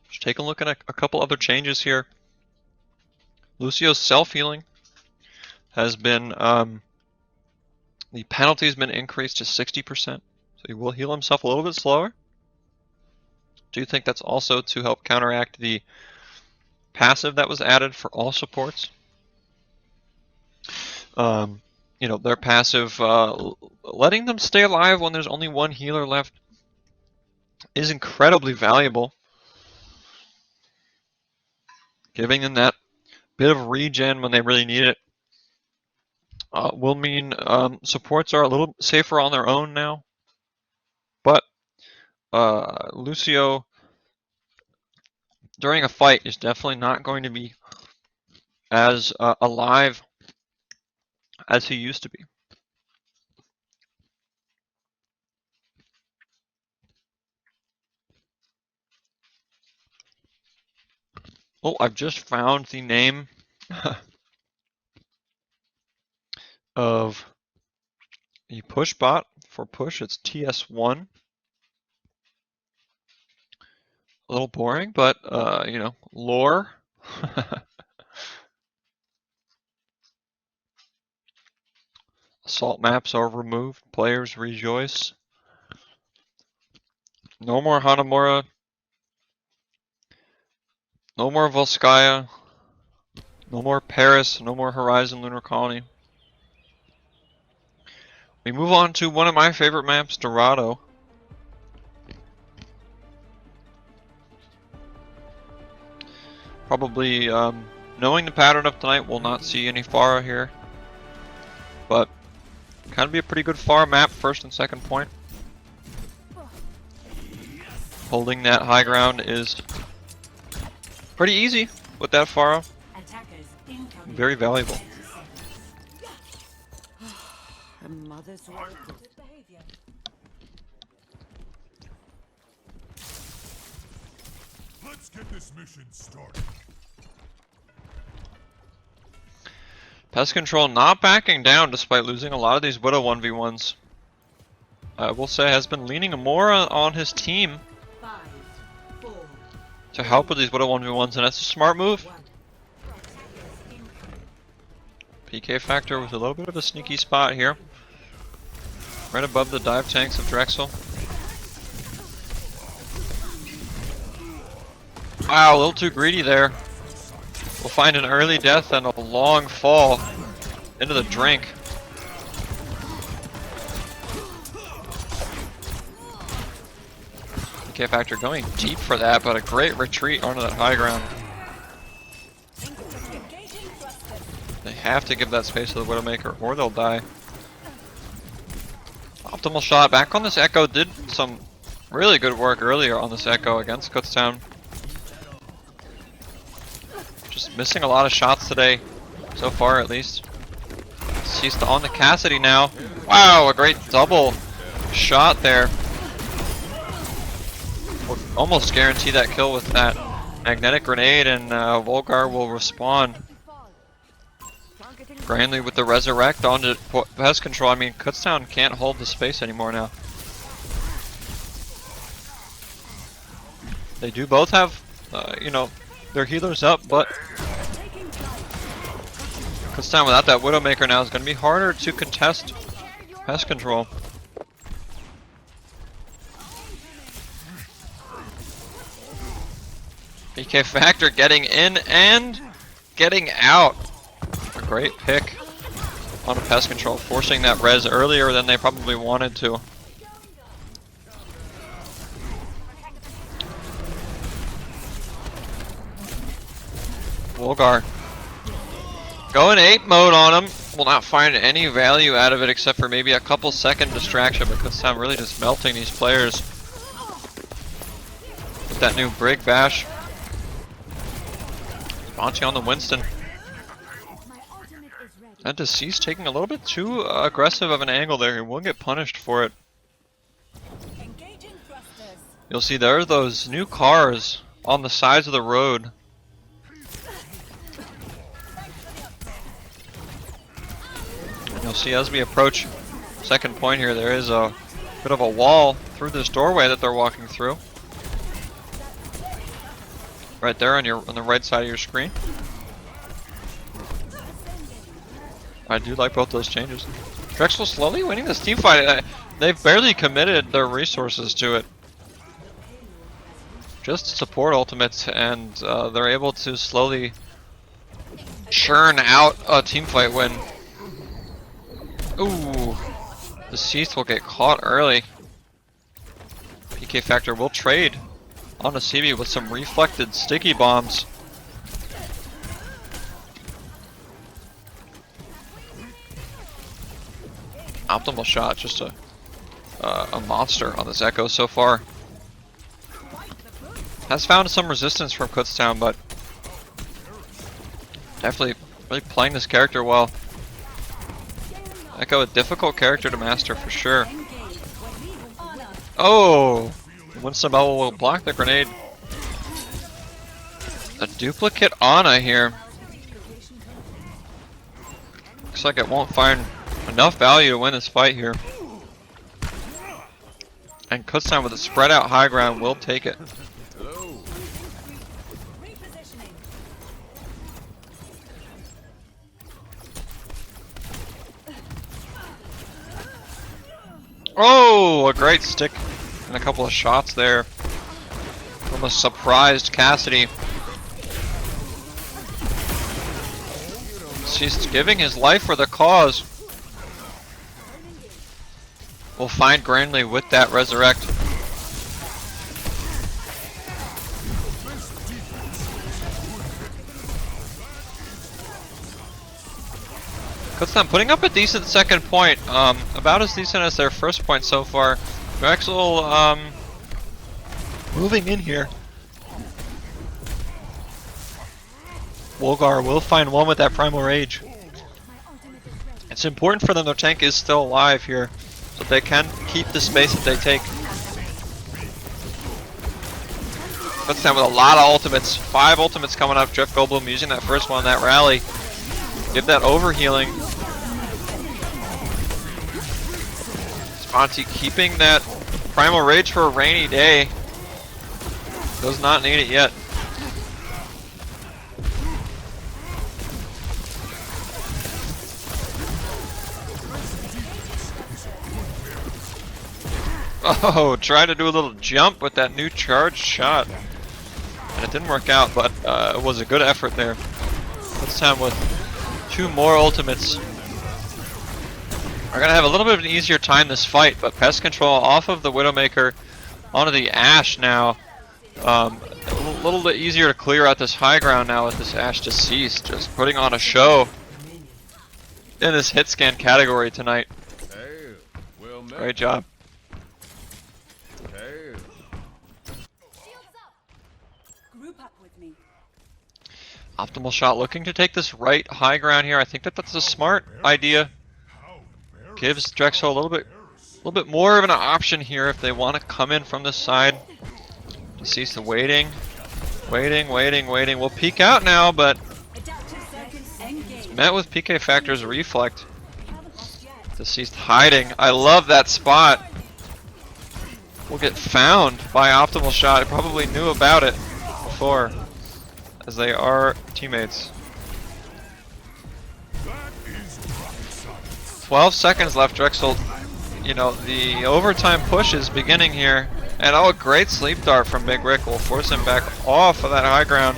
Just take a look at a couple other changes here. Lucio's self-healing has been, the penalty has been increased to 60%. So he will heal himself a little bit slower. Do you think that's also to help counteract the passive that was added for all supports? You know, their passive, letting them stay alive when there's only one healer left is incredibly valuable. Giving them that bit of regen when they really need it will mean supports are a little safer on their own now. But Lucio, during a fight, is definitely not going to be as alive as he used to be. Oh, I've just found the name of the push bot for push. It's TS1. A little boring, but you know, lore. Assault maps are removed. Players rejoice. No more Hanamura. No more Volskaya. No more Paris. No more Horizon Lunar Colony. We move on to one of my favorite maps, Dorado. Probably, knowing the pattern of tonight, we'll not see any Pharah here. But, kind of be a pretty good Pharah map, first and second point. Holding that high ground is pretty easy with that Pharah. Very valuable. A mother's word of behavior. Let's get this mission started. Pest Control not backing down despite losing a lot of these Widow 1v1s. I will say has been leaning more on his team. 5, to help with these Widow 1v1s, and that's a smart move. PK Factor with a little bit of a sneaky spot here. Right above the dive tanks of Drexel. Wow, a little too greedy there. We'll find an early death and a long fall into the drink. PK Factor going deep for that, but a great retreat onto that high ground. They have to give that space to the Widowmaker or they'll die. Optimal shot back on this Echo. Did some really good work earlier on this Echo against Kutztown. Just missing a lot of shots today, so far at least. He's on the Cassidy now. Wow, a great double shot there. We'll almost guarantee that kill with that magnetic grenade, and Volgar will respawn. Grandly with the resurrect onto pest control. I mean, Kutztown can't hold the space anymore now. They do both have, you know, their healers up, but Kutztown without that Widowmaker now is going to be harder to contest pest control. PK Factor getting in and getting out. A great pick on a pest control, forcing that res earlier than they probably wanted to. Volgar going 8 mode on him. Will not find any value out of it except for maybe a couple second distraction, but Kutztown really just melting these players with that new Brig Bash. Launching on the Winston. And Deceased taking a little bit too aggressive of an angle there. He will get punished for it. You'll see there are those new cars on the sides of the road. And you'll see as we approach second point here, there is a bit of a wall through this doorway that they're walking through. Right there on the right side of your screen. I do like both those changes. Drexel slowly winning this team fight. They've barely committed their resources to it. Just support ultimates, and they're able to slowly churn out a team fight win. Ooh, Deceased will get caught early. PK Factor will trade on a CB with some reflected sticky bombs. Optimal shot, just a monster on this Echo so far. Has found some resistance from Kutztown, but definitely really playing this character well. Echo, a difficult character to master for sure. Oh! Winston will block the grenade. A duplicate Ana here. Looks like it won't find enough value to win this fight here. And Kutztown with a spread out high ground will take it. Oh, a great stick and a couple of shots there from a surprised Cassidy. She's giving his life for the cause. We'll find Grandly with that resurrect. Kutztown putting up a decent second point, about as decent as their first point so far. Drexel moving in here. Volgar will find one with that Primal Rage. It's important for them, their tank is still alive here, so they can keep the space that they take. Kutztown with a lot of ultimates, 5 ultimates coming up. Drift Goldblum using that first one, that rally. Give that overhealing. Sponty keeping that Primal Rage for a rainy day. Does not need it yet. Oh, trying to do a little jump with that new charged shot. And it didn't work out, but it was a good effort there. This time with 2 more ultimates. We're gonna have a little bit of an easier time this fight, but pest control off of the Widowmaker onto the Ashe now. A little bit easier to clear out this high ground now with this Ashe deceased. Just putting on a show in this hit scan category tonight. Great job. Group up with me. Optimal shot looking to take this right high ground here. I think that that's a smart idea. Gives Drexel a little bit more of an option here if they want to come in from this side. Deceased waiting. We'll peek out now, but it's met with PK Factor's reflect. Deceased hiding. I love that spot. Will get found by Optimal Shot. I probably knew about it before, as they are teammates. 12 seconds left, Drexel. You know, the overtime push is beginning here. And oh, a great sleep dart from Big Rick will force him back off of that high ground.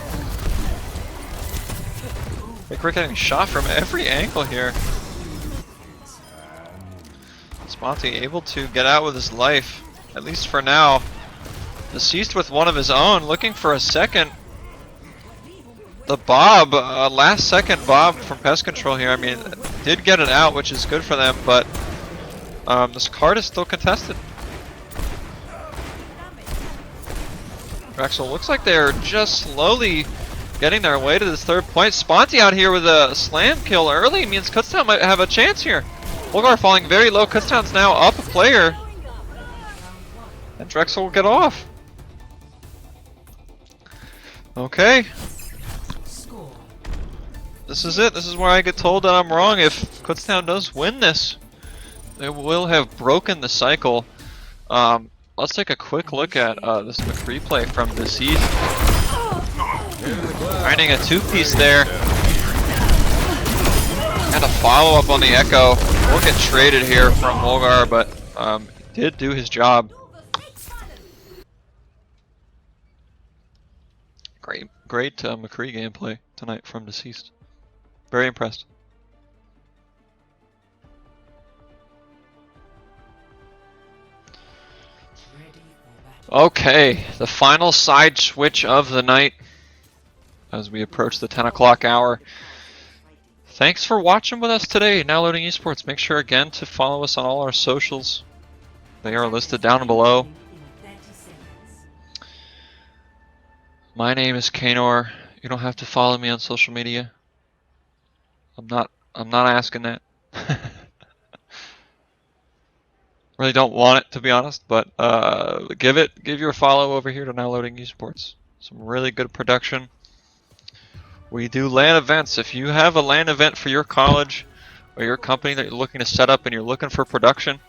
Big Rick getting shot from every angle here. Sponty able to get out with his life, at least for now. Deceased with one of his own, looking for a second. The Bob, last second Bob from Pest Control here, I mean, did get it out, which is good for them, but this card is still contested. Drexel looks like they're just slowly getting their way to this 3rd point. Sponty out here with a slam kill early means Kutztown might have a chance here. Volgar falling very low. Kutztown's now up a player. And Drexel will get off. Okay. This is it. This is where I get told that I'm wrong. If Kutztown does win this, they will have broken the cycle. Let's take a quick look at this McCree play from Deceased. Finding a 2-piece there. And a follow-up on the Echo. We'll get traded here from Volgar, but did do his job. Great McCree gameplay tonight from Deceased. Very impressed. Okay, the final side switch of the night as we approach the 10 o'clock hour. Thanks for watching with us today. Now loading Esports. Make sure again to follow us on all our socials. They are listed down below. My name is Kanor. You don't have to follow me on social media. I'm not asking that. Really don't want it, to be honest, but give your follow over here to Now Loading Esports. Some really good production. We do LAN events. If you have a LAN event for your college or your company that you're looking to set up and you're looking for production,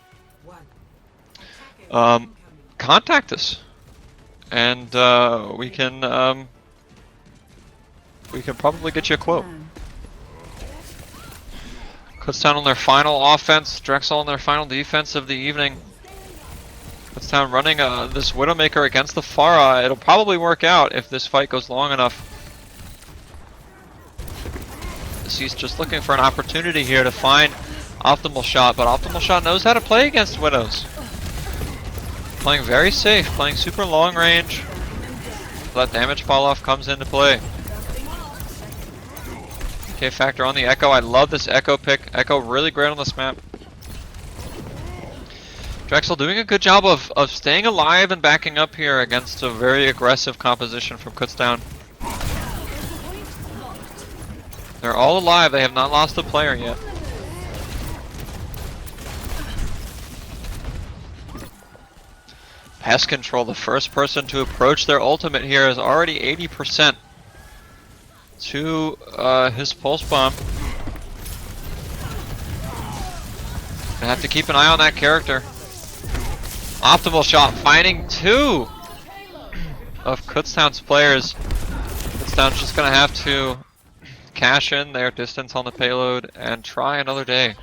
contact us, and we can probably get you a quote. Kutztown on their final offense, Drexel on their final defense of the evening. Kutztown running this Widowmaker against the Pharah. It'll probably work out if this fight goes long enough. He's just looking for an opportunity here to find Optimal Shot, but Optimal Shot knows how to play against Widows. Playing very safe, playing super long range. That damage fall off comes into play. PK Factor on the Echo. I love this Echo pick. Echo really great on this map. Drexel doing a good job of staying alive and backing up here against a very aggressive composition from Kutztown. They're all alive. They have not lost a player yet. Pest Control, the first person to approach their ultimate here, is already 80% to his pulse bomb. Gonna have to keep an eye on that character. Optimal Shot finding 2 of Kutztown's players. Kutztown's just gonna have to cash in their distance on the payload and try another day.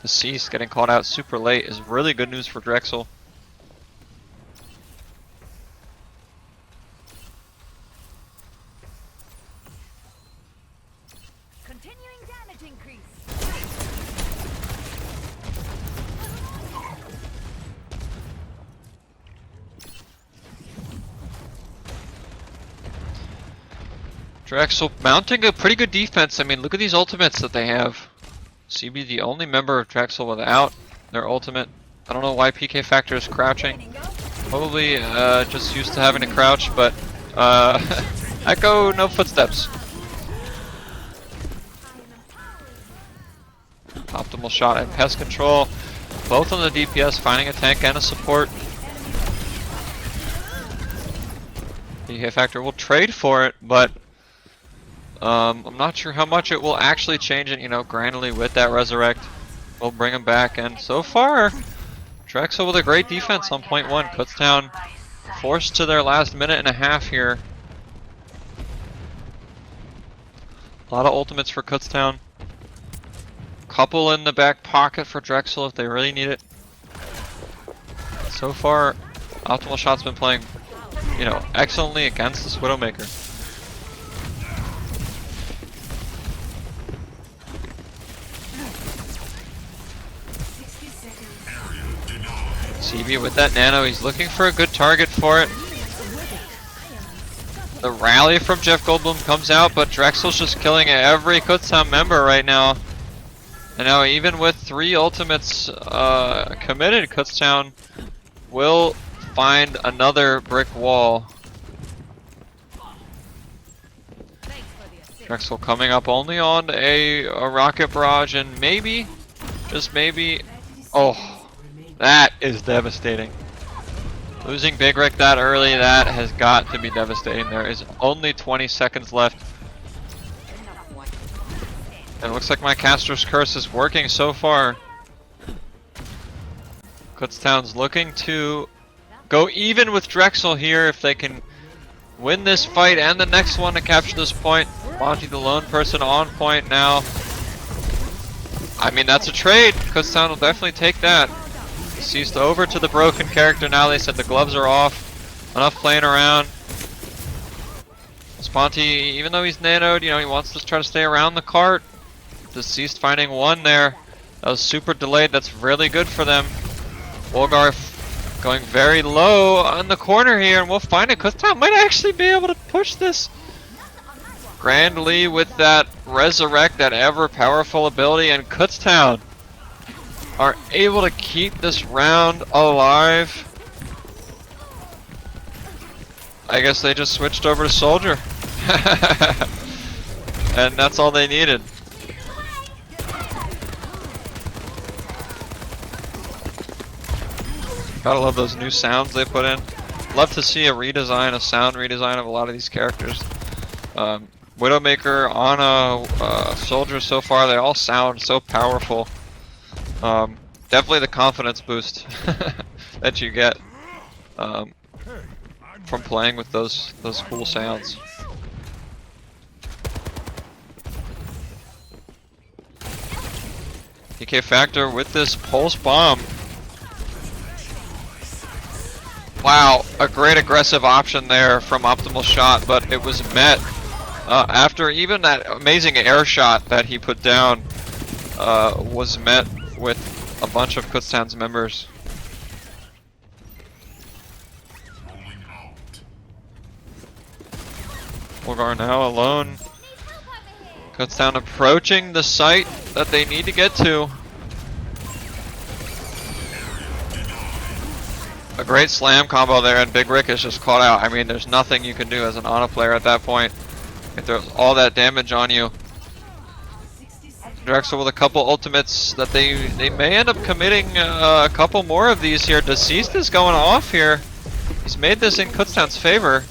Deceased getting called out super late is really good news for Drexel. Continuing damage increase. Drexel mounting a pretty good defense. I mean, look at these ultimates that they have. CB the only member of Drexel without their ultimate. I don't know why PK Factor is crouching. Probably just used to having to crouch, but Echo, no footsteps. Optimal shot and pest control. Both on the DPS, finding a tank and a support. PK Factor will trade for it, but I'm not sure how much it will actually change it, you know, grandly with that resurrect. We'll bring him back, and so far, Drexel with a great defense on point one. Kutztown forced to their last minute and a half here. A lot of ultimates for Kutztown. Couple in the back pocket for Drexel if they really need it. So far, Optimal Shot's been playing, you know, excellently against this Widowmaker. CB with that nano, he's looking for a good target for it. The rally from Jeff Goldblum comes out, but Drexel's just killing every Kutztown member right now. And now even with 3 ultimates committed, Kutztown will find another brick wall. Drexel coming up only on a rocket barrage, and maybe, just maybe, oh. That is devastating. Losing Big Rick that early, that has got to be devastating. There is only 20 seconds left. And it looks like my caster's curse is working so far. Kutztown's looking to go even with Drexel here if they can win this fight and the next one to capture this point. Monty the lone person on point now. I mean, that's a trade. Kutztown will definitely take that. Deceased over to the broken character now. They said the gloves are off. Enough playing around. Sponty, even though he's nanoed, you know, he wants to try to stay around the cart. Deceased finding one there. That was super delayed. That's really good for them. Wolgar going very low on the corner here, and we'll find it. Kutztown might actually be able to push this grandly with that resurrect, that ever powerful ability, and Kutztown are able to keep this round alive. I guess they just switched over to Soldier. And that's all they needed. Gotta love those new sounds they put in. Love to see a redesign, a sound redesign of a lot of these characters. Widowmaker, Ana, Soldier so far, they all sound so powerful. Definitely the confidence boost that you get from playing with those cool sounds. PK Factor with this pulse bomb. Wow, a great aggressive option there from Optimal Shot, but it was met after even that amazing air shot that he put down was met with a bunch of Kutztown's members. Wolgar now alone. Kutztown approaching the site that they need to get to. A great slam combo there, and Big Rick is just caught out. I mean, there's nothing you can do as an Ana player at that point. If there's all that damage on you. Drexel with a couple ultimates that they may end up committing a couple more of these here. Deceased is going off here. He's made this in Kutztown's favor.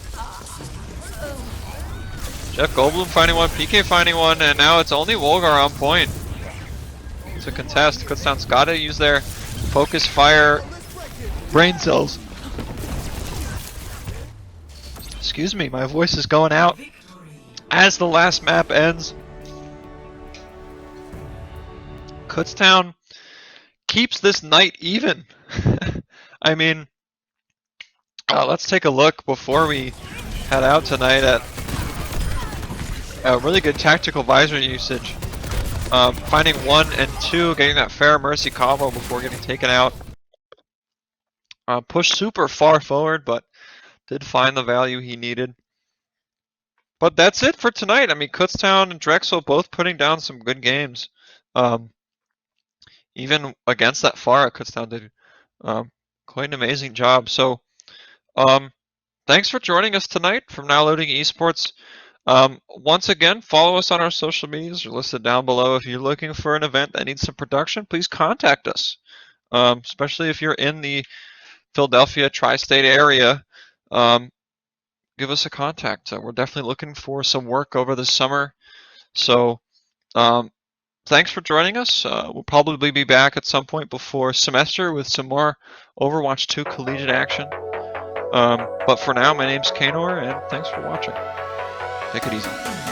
Jeff Goldblum finding one, PK finding one, and now it's only Wolgar on point to contest. Kutztown's got to use their focus fire brain cells. Excuse me, my voice is going out as the last map ends. Kutztown keeps this night even. I mean, let's take a look before we head out tonight at a really good tactical visor usage. Finding 1 and 2, getting that fair mercy combo before getting taken out. Pushed super far forward, but did find the value he needed. But that's it for tonight. I mean, Kutztown and Drexel both putting down some good games. Even against that Pharah, Kutztown did quite an amazing job. So, thanks for joining us tonight from Now Loading Esports. Once again, follow us on our social medias. They're listed down below. If you're looking for an event that needs some production, please contact us. Especially if you're in the Philadelphia tri-state area, give us a contact. We're definitely looking for some work over the summer. So thanks for joining us. We'll probably be back at some point before semester with some more Overwatch 2 collegiate action. But for now, my name's Kanor, and thanks for watching. Take it easy.